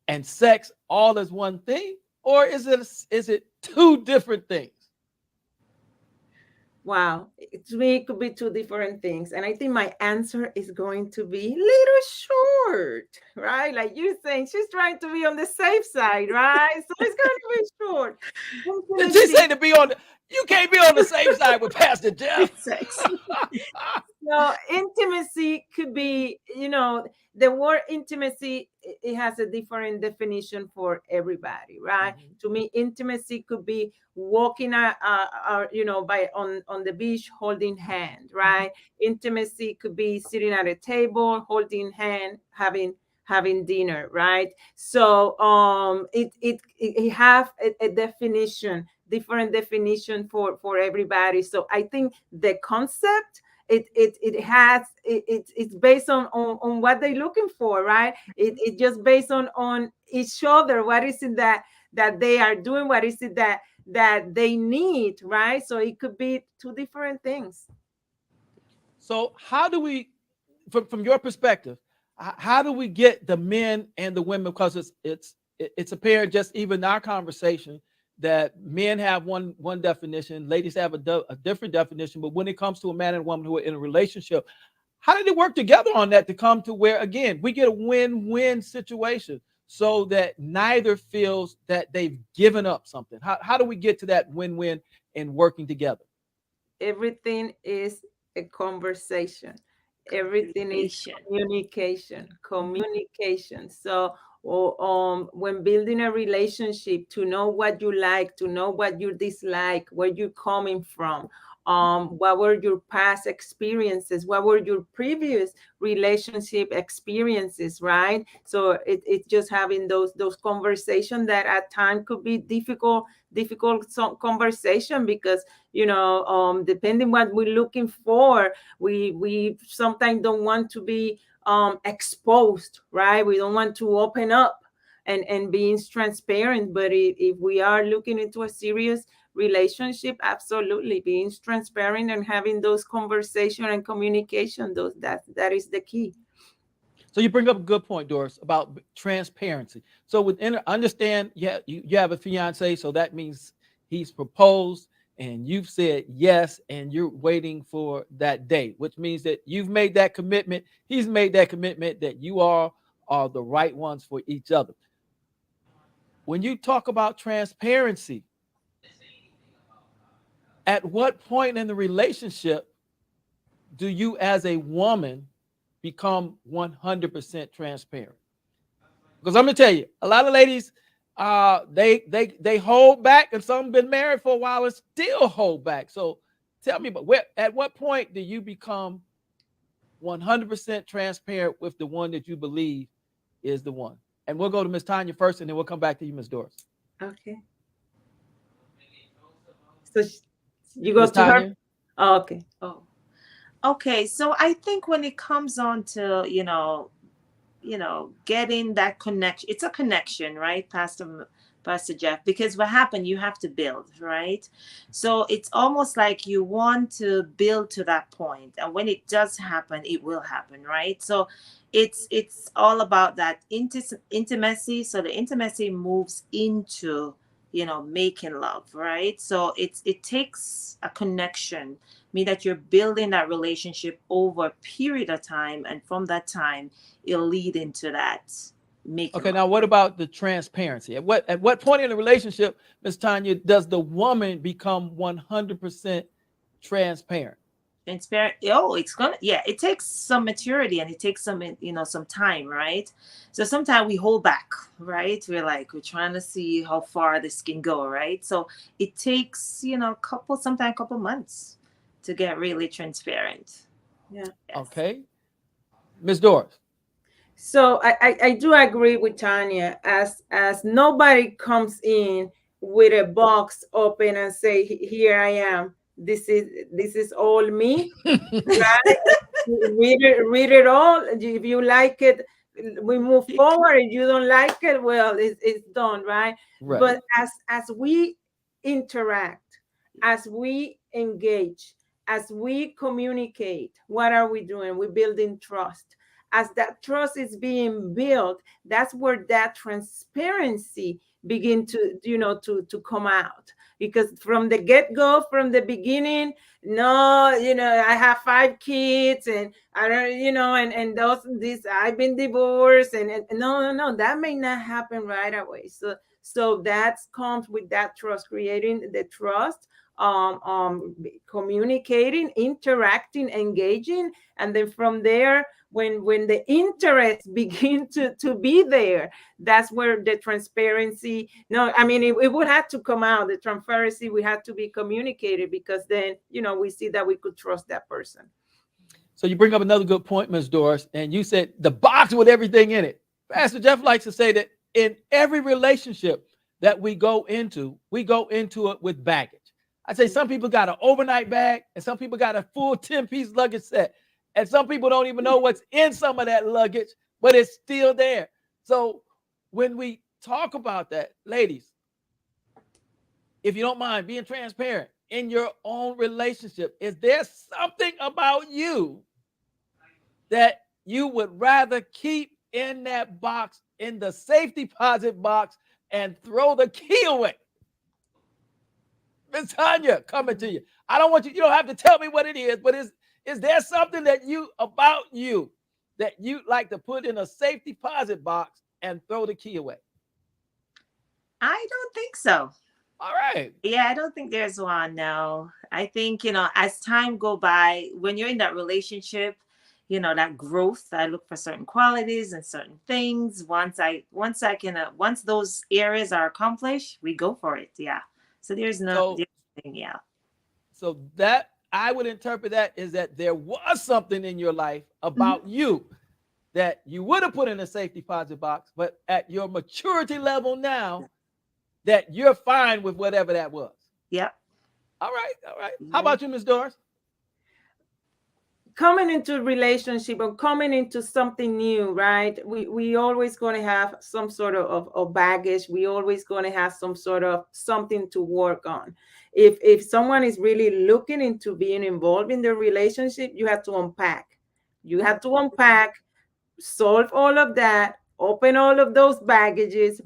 and sex all as one thing, or is it two different things? Wow, to me, it could be two different things. And I think my answer is going to be little short, right? Like you're saying, she's trying to be on the safe side, right? So it's going to be short. Did she Intimacy. say to be on the? You can't be on the safe side with Pastor Jeff. Sex. No, intimacy could be, the word intimacy, it has a different definition for everybody, right? Mhm. To me, intimacy could be walking, by on the beach holding hand, right? Intimacy could be sitting at a table, holding hand, having dinner, right? So it have a definition, different definition for everybody. So I think the concept, it's based on what they're looking for, right? It just based on each other. What is it that they are doing? What is it that they need, right? So it could be two different things. So, how do we, from your perspective, how do we get the men and the women? Because it's apparent just even in our conversation that men have one definition, ladies have a different definition. But when it comes to a man and woman who are in a relationship, how did they work together on that to come to where again we get a win-win situation so that neither feels that they've given up something? How do we get to that win-win and working together? Everything is a conversation. Everything is Communication. communication. So when building a relationship, to know what you like, to know what you dislike, where you're coming from, what were your past experiences, what were your previous relationship experiences, right? So it's just having those conversations that at times could be difficult some conversation, because depending what we're looking for, we sometimes don't want to be exposed, right? We don't want to open up and being transparent. But if we are looking into a serious relationship, absolutely being transparent and having those conversation and communication, those that is the key. So you bring up a good point, Doris, about transparency. So within understand, yeah, you have a fiance, so that means he's proposed and you've said yes, and you're waiting for that date, which means that you've made that commitment. He's made that commitment that you are the right ones for each other. When you talk about transparency, at what point in the relationship do you, as a woman, become 100% transparent? Because I'm gonna tell you, a lot of ladies, they hold back, and some been married for a while and still hold back. So tell me, but at what point do you become 100% transparent with the one that you believe is the one? And we'll go to Miss Tanya first, and then we'll come back to you, Miss Doris. Okay. So you go Miss to her. Tanya. Oh, okay. Oh, okay. So I think when it comes on to, getting that connection, it's a connection, right, Pastor Pastor Jeff, because what happened, you have to build, right? So it's almost like you want to build to that point, and when it does happen, it will happen, right? So it's all about that intimacy. So the intimacy moves into, making love, right? So it takes a connection, mean that you're building that relationship over a period of time, and from that time, it'll lead into that making Okay, love. now what about the transparency? At what point in the relationship, Miss Tanya, does the woman become 100% transparent? Transparent. Oh, it's gonna, yeah, it takes some maturity, and it takes some, some time, right? So sometimes we hold back, right? We're trying to see how far this can go, right? So it takes, sometimes a couple months to get really transparent. Yeah. Yes. Okay, Miss Doris. So I do agree with Tanya, as nobody comes in with a box open and say, Here I am. This is all me." Right? Read it all. If you like it, we move forward. If you don't like it, well, it's done, right? Right. But as we interact, as we engage, as we communicate, what are we doing? We're building trust. As that trust is being built, that's where that transparency begin to come out. Because from the get-go, from the beginning, no, I have 5 kids, and I don't, and those this I've been divorced, and no, that may not happen right away. So that comes with that trust, creating the trust, communicating, interacting, engaging, and then from there, when the interest begin to be there, that's where the transparency, no, I mean, it would have to come out. The transparency we had to be communicated, because then we see that we could trust that person. So you bring up another good point, Miss Doris, and you said the box with everything in it. Pastor Jeff likes to say that in every relationship that we go into it with baggage. I say some people got an overnight bag, and some people got a full 10-piece luggage set. And some people don't even know what's in some of that luggage, but it's still there. So when we talk about that, ladies, if you don't mind being transparent in your own relationship, is there something about you that you would rather keep in that box, in the safe deposit box, and throw the key away? Miss Tanya, coming to you. I don't want you, you don't have to tell me what it is, but is there something that about you that you like to put in a safe deposit box and throw the key away? I don't think so. All right. Yeah, I don't think there's one. No, I think, as time go by, when you're in that relationship, that growth, I look for certain qualities and certain things. Once those areas are accomplished, we go for it. Yeah. So there's So nothing. Yeah. so that I would interpret that is that there was something in your life about you that you would have put in a safe deposit box, but at your maturity level now, that you're fine with whatever that was. Yep. All right, all right. How about you, Miss Doris? Coming into a relationship or coming into something new, right? We always going to have some sort of baggage. We always going to have some sort of something to work on. If someone is really looking into being involved in the relationship, you have to unpack. You have to unpack, solve all of that, open all of those baggages,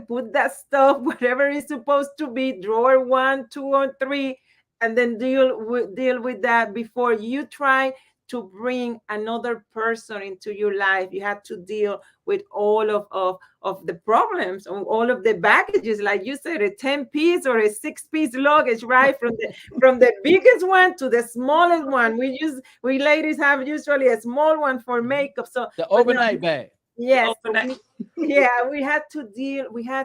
put that stuff whatever is supposed to be, drawer 1, 2, or 3, and then deal with that before you try to bring another person into your life. You have to deal with all of the problems, all of the baggages, like you said, a 10-piece or a 6-piece luggage, right? From the biggest one to the smallest one. We ladies have usually a small one for makeup. So the overnight bag. yes, Overnight. we had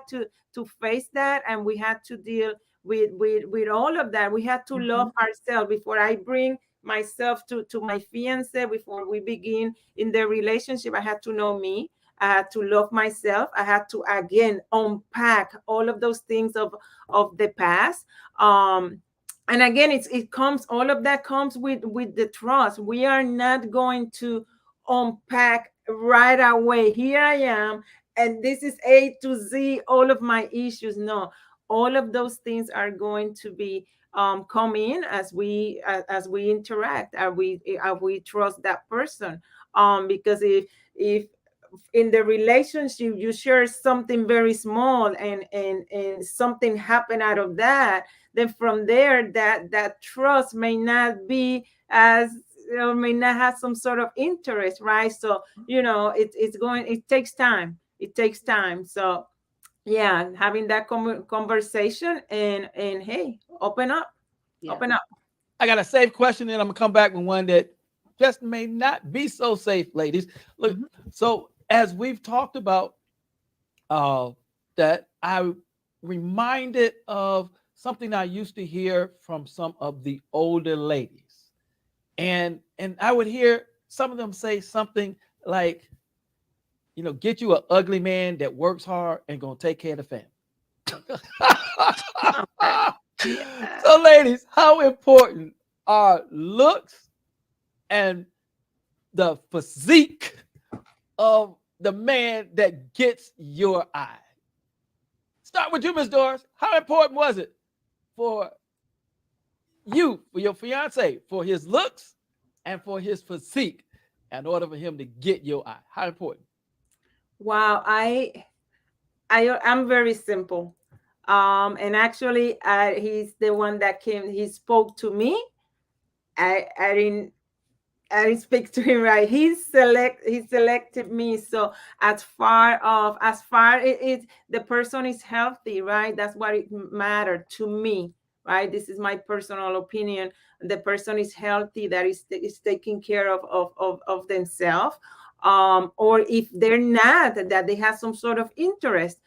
to face that, and we had to deal with all of that. We had to love ourselves before I bring myself to my fiance. Before we begin in the relationship, I had to know me. I had to love myself. I had to again unpack all of those things of the past. And again, it comes, all of that comes with the trust. We are not going to unpack right away. Here I am, and this is A to Z, all of my issues. No, all of those things are going to be come in as we interact, as we trust that person. Because if in the relationship you share something very small, and something happen out of that, then from there that trust may not be as, or may not have some sort of interest, right? So it takes time, so yeah, having that conversation, and hey, open up, Yeah. open up. I got a safe question, and I'm gonna come back with one that just may not be so safe, ladies. Look, so as we've talked about, uh, that I reminded of something I used to hear from some of the older ladies, and I would hear some of them say something like, get you an ugly man that works hard and gonna take care of the family. Yeah. So, ladies, how important are looks and the physique of the man that gets your eye? Start with you, Miss Doris. How important was it for you, for your fiance, for his looks and for his physique, in order for him to get your eye? How important? Wow, I'm very simple. And actually, he's the one that came. He spoke to me. I didn't. I didn't speak to him, right. He selected me. So as far it the person is healthy, right? That's what it mattered to me, right? This is my personal opinion. The person is healthy, that is taking care of themselves. Or if they're not, that they have some sort of interest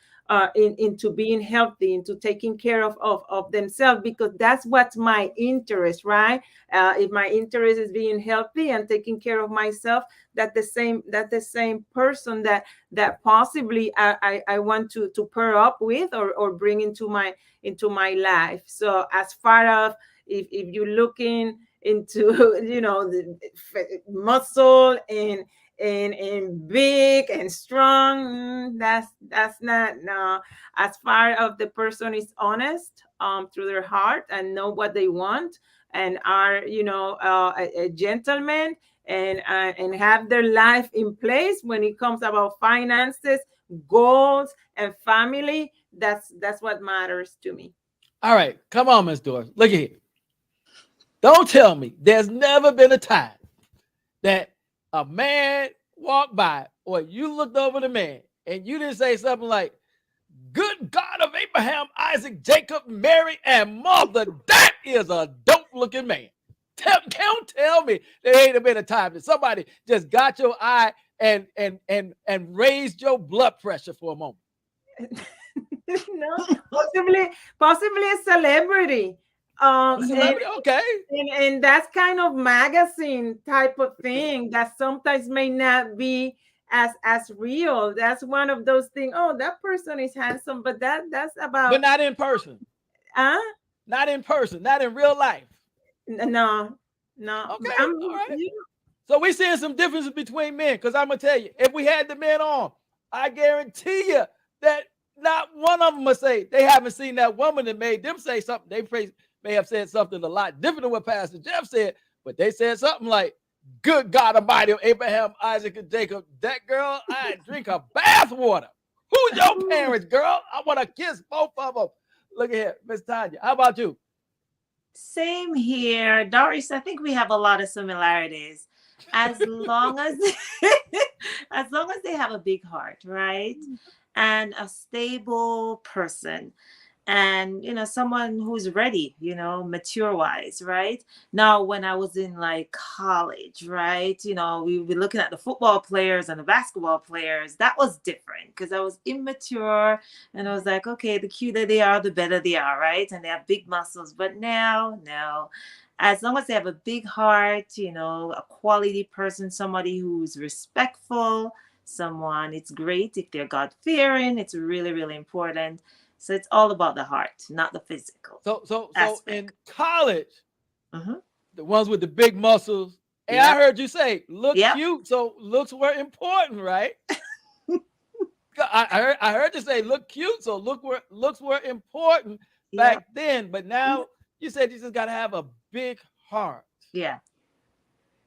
into being healthy, into taking care of themselves, because that's what's my interest, right? If my interest is being healthy and taking care of myself, that the same person that possibly I want to pair up with, or bring into my life. So as far as, if you're looking into the muscle and big and strong, that's not, no. As far as the person is honest through their heart, and know what they want, and are a gentleman, and have their life in place when it comes about finances, goals, and family, that's what matters to me. All right, come on, Miss Doris. Look at here. Don't tell me there's never been a time that a man walked by, or you looked over the man and you didn't say something like, "Good God of Abraham, Isaac, Jacob, Mary, and Mother, that is a dope looking man." Don't tell me there ain't been a time that somebody just got your eye and raised your blood pressure for a moment. No, possibly a celebrity. A And celebrity, okay. and that's kind of magazine type of thing that sometimes may not be as real. That's one of those things. Oh, that person is handsome, but that's But about, not in person. uh Not in person, not in real life. no, no. Okay, I'm all right. you So we're seeing some differences between men, because I'm gonna tell you, if we had the men on, I guarantee you that not one of them would say they haven't seen that woman that made them say something. May have said something a lot different than what Pastor Jeff said, but they said something like, "Good God Almighty of Abraham, Isaac, and Jacob, that girl, I drink her bath water. Who's your parents, girl? I want to kiss both of them." Look at here, Miss Tanya. How about you? Same here, Doris. I think we have a lot of similarities. As long as as long as they have a big heart, right? And a stable person, and someone who's ready, mature wise, right? Now, when I was in like college, right, we were looking at the football players and the basketball players. That was different because I was immature, and I was like, okay, the cuter they are, the better they are, right? And they have big muscles. But now, no, as long as they have a big heart, a quality person, somebody who's respectful, someone, it's great if they're God fearing. It's really, really important. So it's all about the heart, not the physical So in aspect. college, Mhm. the ones with the big muscles, and I Yep. heard you say look Yep. cute, so looks were important, right? I heard you say look cute, so looks were important Yeah. back then, but now you said you just gotta have a big heart. Yeah.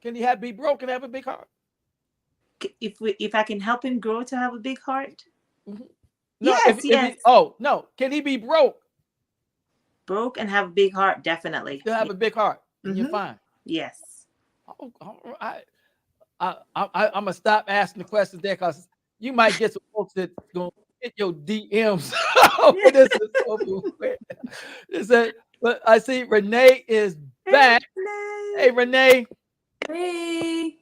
Can he be broke and have a big heart? If I can help him grow to have a big heart. Mhm. No, Yes, if yes. he, oh no, can he be broke Broke and have a big heart, definitely. to have a big heart and you're Mhm. fine? Yes. Oh, all right. I'm gonna stop asking the questions there because you might get some folks that's gonna hit your DMs when this is over with. It said, but I see Renee is back. Hey, Renee. Hey,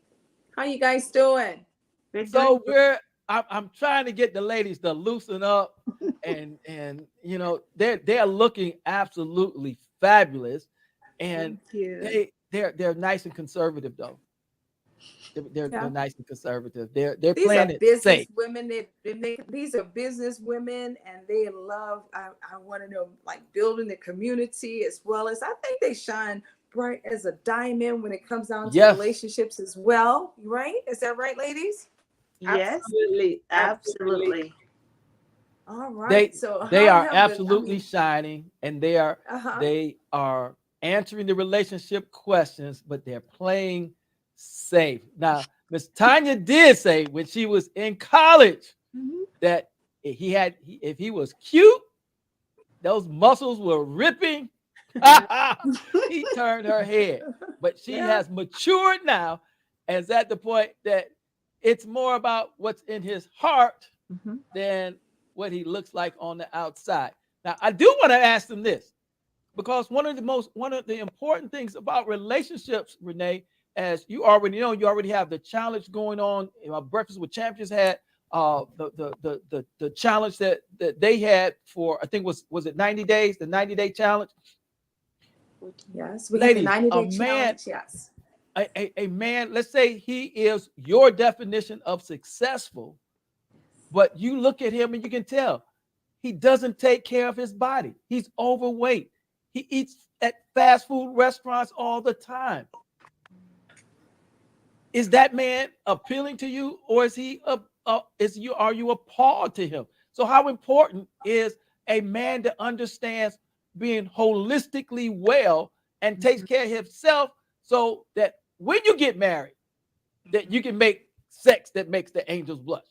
how you guys doing? We're So doing I'm trying to get the ladies to loosen up, and you know they're looking absolutely fabulous, and Thank you. they're nice and conservative though. They're Yeah. nice and conservative. They're These playing are it business safe. women. These are business women, and they love. I want to know, like, building the community as well as I think they shine bright as a diamond when it comes down to Yes, relationships as well. Right? Is that right, ladies? Yes, Absolutely. Absolutely. absolutely. All they right. So they how are have the? I absolutely mean, shining, and uh-huh. they are answering the relationship questions, but they're playing safe. Now, Miss Tanya did say when she was in college Mhm. that if he was cute, those muscles were ripping. He turned her head, but she Yeah. has matured now, and is at the point that it's more about what's in his heart Mhm. than what he looks like on the outside. Now, I do want to ask them this because one of the important things about relationships, Renee, as you already know, you already have the challenge going on. Breakfast with Champions had the challenge that they had for, I think was it 90 days, the 90-day challenge. Yes, we had the Ladies, 90-day challenge. Yes. a man, let's say he is your definition of successful, but you look at him and you can tell he doesn't take care of his body. He's overweight. He eats at fast food restaurants all the time. Is that man appealing to you, or is he are you appalled to him? So how important is a man that understands being holistically well and takes care of himself so that when you get married, that you can make sex that makes the angels blush?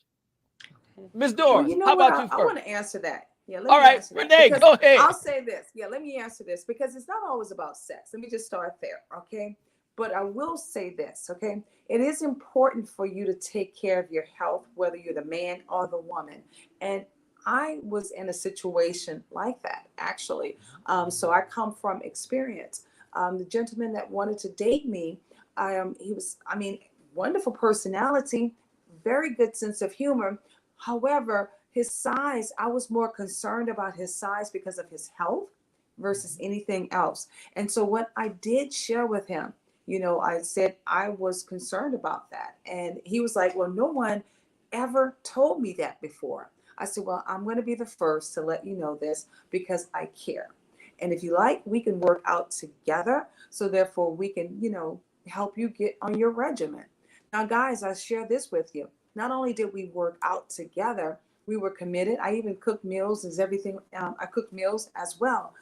Miss Well, Doris, you know how what? about you I want first? to answer that. Yeah, let All me right, answer that Renee, because go ahead. I'll say this. Yeah, let me answer this because it's not always about sex. Let me just start there, okay? But I will say this, okay? It is important for you to take care of your health, whether you're the man or the woman. And I was in a situation like that, actually. So I come from experience. The gentleman that wanted to date me, he was, I mean, wonderful personality, very good sense of humor. However, his size, I was more concerned about his size because of his health versus anything else. And so, what I did share with him, I said I was concerned about that. And he was like, well, no one ever told me that before. I said, well, I'm going to be the first to let you know this because I care. And if you like, we can work out together. So, therefore, we can, help you get on your regimen. Now, guys, I share this with you. Not only did we work out together, we were committed. I even cooked meals as everything. I cooked meals as well.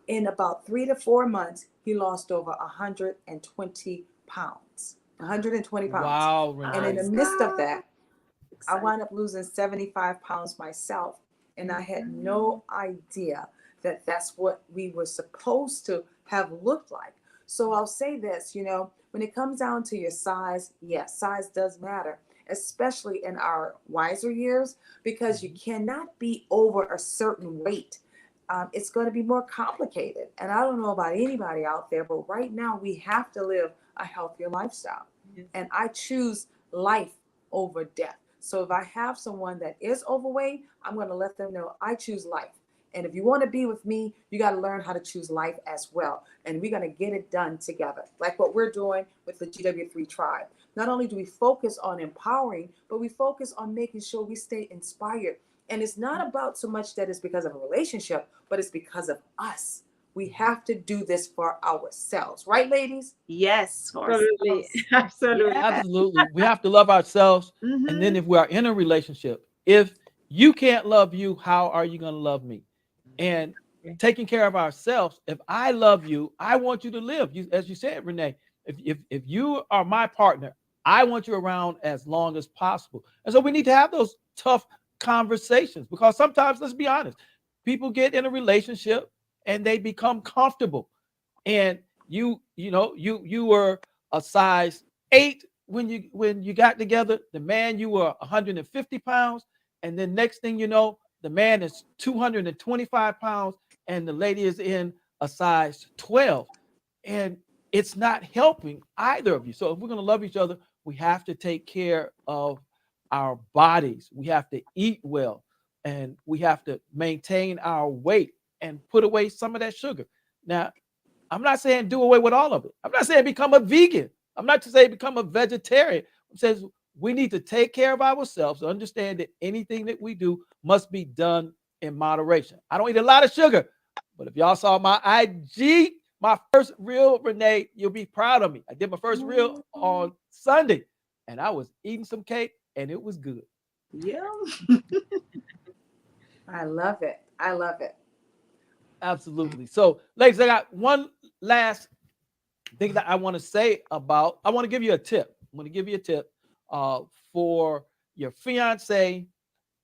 In about 3 to 4 months, he lost over 120 pounds. 120 pounds. Wow, And in Renee. the midst of that, I Exciting. wound up losing 75 pounds myself. And I had no idea that that's what we were supposed to have looked like. So I'll say this, when it comes down to your size, yes, size does matter, especially in our wiser years, because you cannot be over a certain weight. It's going to be more complicated. And I don't know about anybody out there, but right now we have to live a healthier lifestyle. Yes. And I choose life over death. So if I have someone that is overweight, I'm going to let them know I choose life. And if you want to be with me, you got to learn how to choose life as well. And we're going to get it done together, like what we're doing with the GW3 tribe. Not only do we focus on empowering, but we focus on making sure we stay inspired. And it's not about so much that it's because of a relationship, but it's because of us. We have to do this for ourselves. Right, ladies? Yes, for Absolutely. ourselves. Absolutely. Yeah. Absolutely. We have to love ourselves. And then Mhm. if we are in a relationship, if you can't love you, how are you going to love me? And taking care of ourselves, if I love you, I want you to live. You, as you said, Renee, if you are my partner, I want you around as long as possible. And so we need to have those tough conversations, because sometimes, let's be honest, people get in a relationship and they become comfortable. And you were a size 8 when you got together. The man, you were 150 pounds, and then next thing you know, the man is 225 pounds, and the lady is in a size 12. And it's not helping either of you. So if we're going to love each other, we have to take care of our bodies. We have to eat well, and we have to maintain our weight and put away some of that sugar. Now, I'm not saying do away with all of it. I'm not saying become a vegan. I'm not saying become a vegetarian. It says we need to take care of ourselves, understand that anything that we do must be done in moderation. I don't eat a lot of sugar, but if y'all saw my IG, my first reel, Renee, you'll be proud of me. I did my first reel on Sunday, and I was eating some cake, and it was good. Yeah. I love it. I love it. Absolutely. So, ladies, I got one last thing that I want to say about. I want to give you a tip. I'm going to give you a tip for your fiance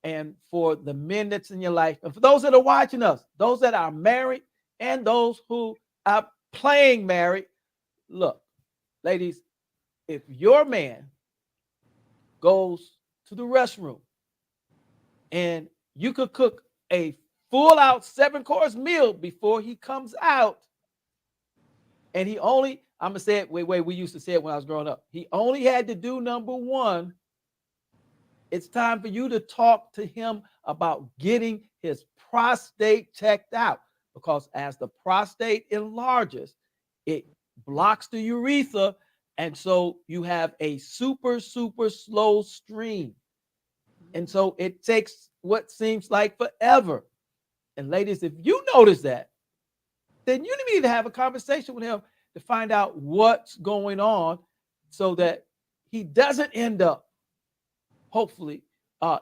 and for the men that's in your life, and for those that are watching us, those that are married and those who are playing married. Look, ladies, if your man goes to the restroom and you could cook a full out 7-course meal before he comes out, and he only, I'm gonna say it way we used to say it when I was growing up. He only had to do number one. It's time for you to talk to him about getting his prostate checked out, because as the prostate enlarges, it blocks the urethra, and so you have a super slow stream, and so it takes what seems like forever. And ladies, if you notice that, then you need to have a conversation with him to find out what's going on, so that he doesn't hopefully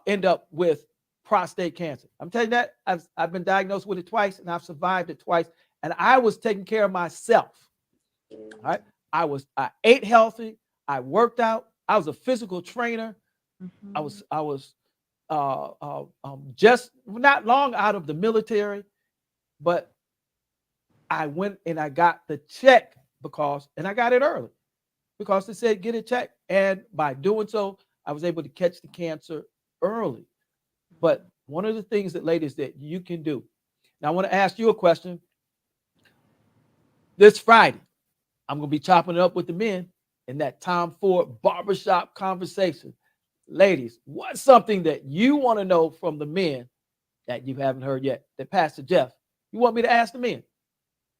end up with prostate cancer. I'm telling you that I've been diagnosed with it twice, and I've survived it twice, and I was taking care of myself. All right. I ate healthy. I worked out. I was a physical trainer. Mm-hmm. I was just not long out of the military, but I went and I got the check and I got it early because they said get it checked. And by doing so, I was able to catch the cancer early. But one of the things that, ladies, that you can do. Now, I want to ask you a question. This Friday, I'm going to be chopping it up with the men in that Tom Ford barbershop conversation. Ladies, what's something that you want to know from the men that you haven't heard yet, that Pastor Jeff, you want me to ask the men?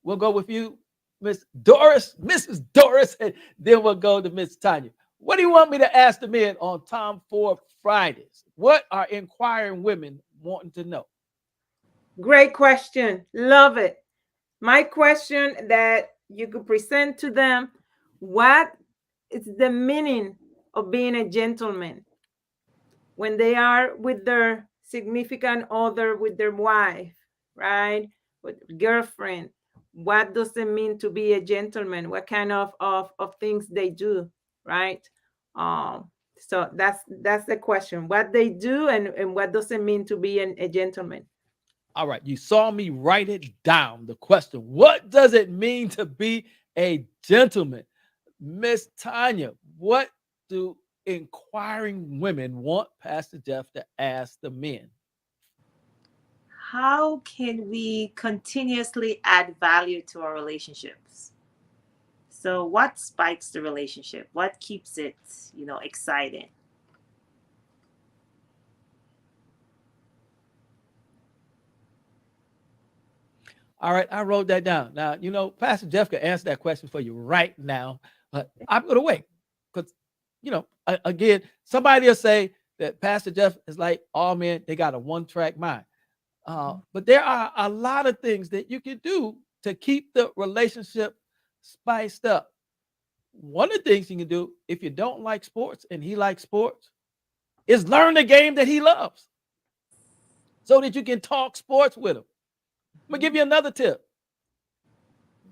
We'll go with you, Miss Doris, Mrs. Doris, and then we'll go to Miss Tanya. What do you want me to ask the men on Tom Ford Fridays? What are inquiring women wanting to know? Great question. Love it. My question that you could present to them, what is the meaning of being a gentleman when they are with their significant other, with their wife, right? With girlfriend? What does it mean to be a gentleman? What kind of things they do, right? So that's the question. What they do, and what does it mean to be a gentleman? All right, you saw me write it down. The question: what does it mean to be a gentleman? Miss Tanya, what do inquiring women want Pastor Jeff to ask the men? How can we continuously add value to our relationships? So, what spikes the relationship? What keeps it, exciting? All right, I wrote that down. Now, Pastor Jeff can answer that question for you right now, but I'm going to wait because, again, somebody will say that Pastor Jeff is like all men, they got a one-track mind. But there are a lot of things that you can do to keep the relationship spiced up. One of the things you can do, if you don't like sports and he likes sports, is learn the game that he loves. so that you can talk sports with them. I'm gonna give you another tip.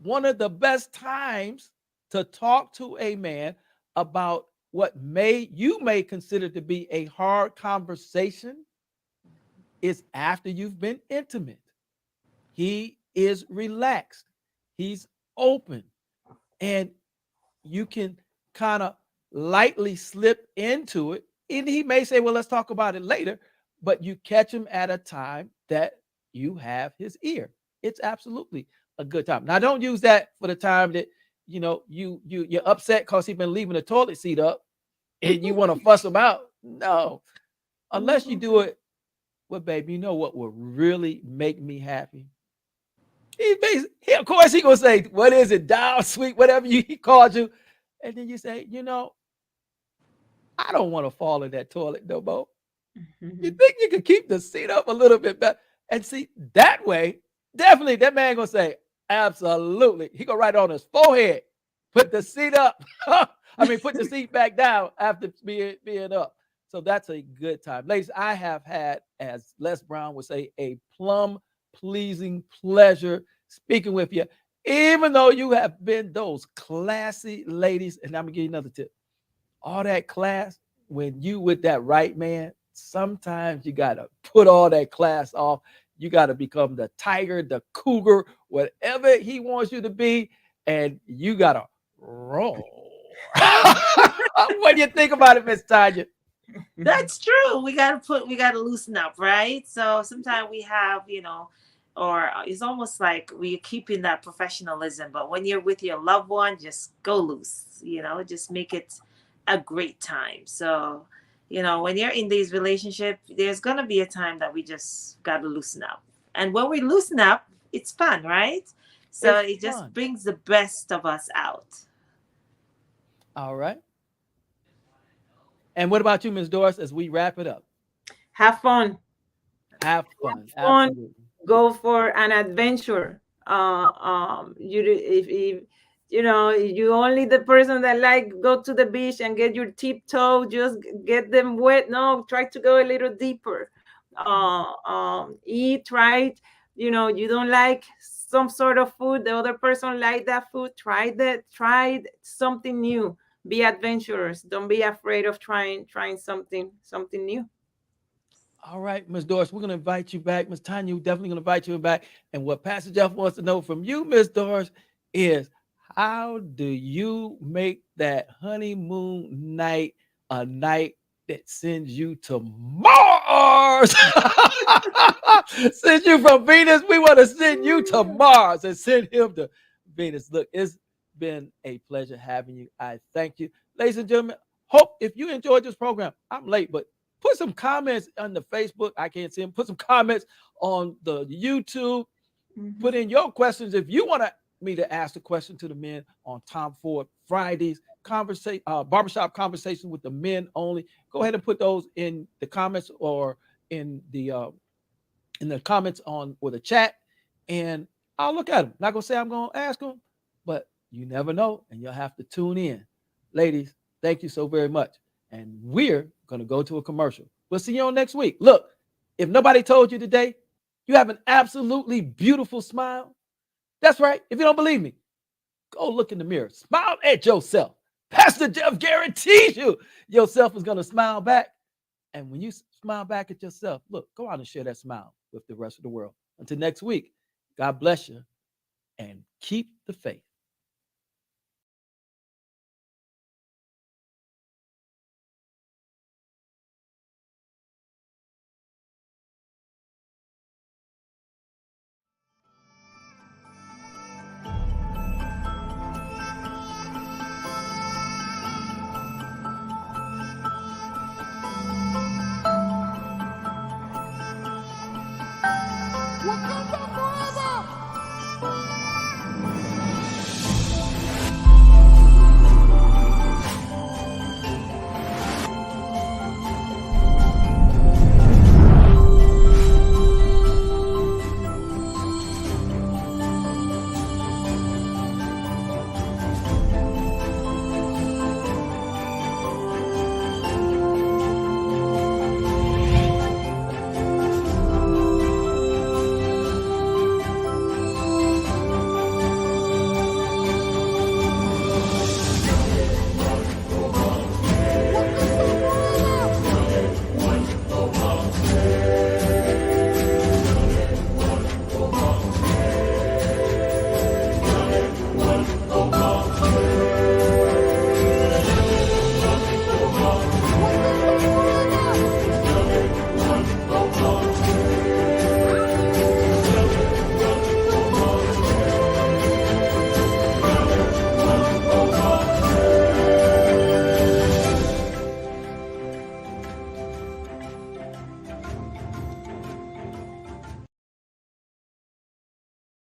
One of the best times to talk to a man about what you may consider to be a hard conversation is after you've been intimate. He is relaxed. He's open. And you can kind of lightly slip into it. And he may say, well, let's talk about it later. But you catch him at a time that you have his ear. It's absolutely a good time. Now, don't use that for the time that you're upset because he's been leaving the toilet seat up and you want to fuss him out. No, unless you do it. Well, baby, you know what will really make me happy? Of course, he gonna say, "What is it, down, sweet, whatever he called you," and then you say, I don't want to fall in that toilet no more. You think you could keep the seat up a little bit better? And see, that way, definitely that man gonna say, absolutely. He gonna write on his forehead, put the seat up. Put the seat back down after being up. So that's a good time. Ladies, I have had, as Les Brown would say, a plum pleasing pleasure speaking with you, even though you have been those classy ladies. And I'm gonna give you another tip. All that class, when you with that right man, sometimes you gotta put all that class off. You gotta become the tiger, the cougar, whatever he wants you to be, and you gotta roll. What do you think about it, Miss Tanya? That's true. We gotta loosen up, right? So sometimes we have, or it's almost like we're keeping that professionalism, but when you're with your loved one, just go loose, just make it a great time. So, when you're in these relationships, there's gonna be a time that we just gotta loosen up. And when we loosen up, it's fun, right? So it just brings the best of us out. All right. And what about you, Ms. Doris, as we wrap it up? Have fun. Have fun. Absolutely. Go for an adventure. If you only the person that go to the beach and get your tiptoe, just get them wet. No, try to go a little deeper. Eat right. You don't like some sort of food, the other person like that food. Try something new. Be adventurous. Don't be afraid of trying something new. All right, Ms. Doris, we're going to invite you back. Ms. Tanya, we're definitely going to invite you back. And what Pastor Jeff wants to know from you, Ms. Doris, is how do you make that honeymoon night a night that sends you to Mars? Send you from Venus. We want to send you to Mars and send him to Venus. Look, it's been a pleasure having you. I thank you. Ladies and gentlemen, hope if you enjoyed this program, I'm late, but put some comments on the Facebook. I can't see them. Put some comments on the YouTube. Put in your questions. If you want me to ask the question to the men on Tom Ford Fridays, barbershop conversation with the men only, go ahead and put those in the comments or in the comments on or the chat, and I'll look at them. Not gonna say I'm gonna ask them, but you never know, and you'll have to tune in. Ladies, thank you so very much. And we're going to go to a commercial. We'll see you on next week. Look, if nobody told you today, you have an absolutely beautiful smile. That's right. If you don't believe me, go look in the mirror. Smile at yourself. Pastor Jeff guarantees you yourself is going to smile back. And when you smile back at yourself, look, go out and share that smile with the rest of the world. Until next week, God bless you and keep the faith.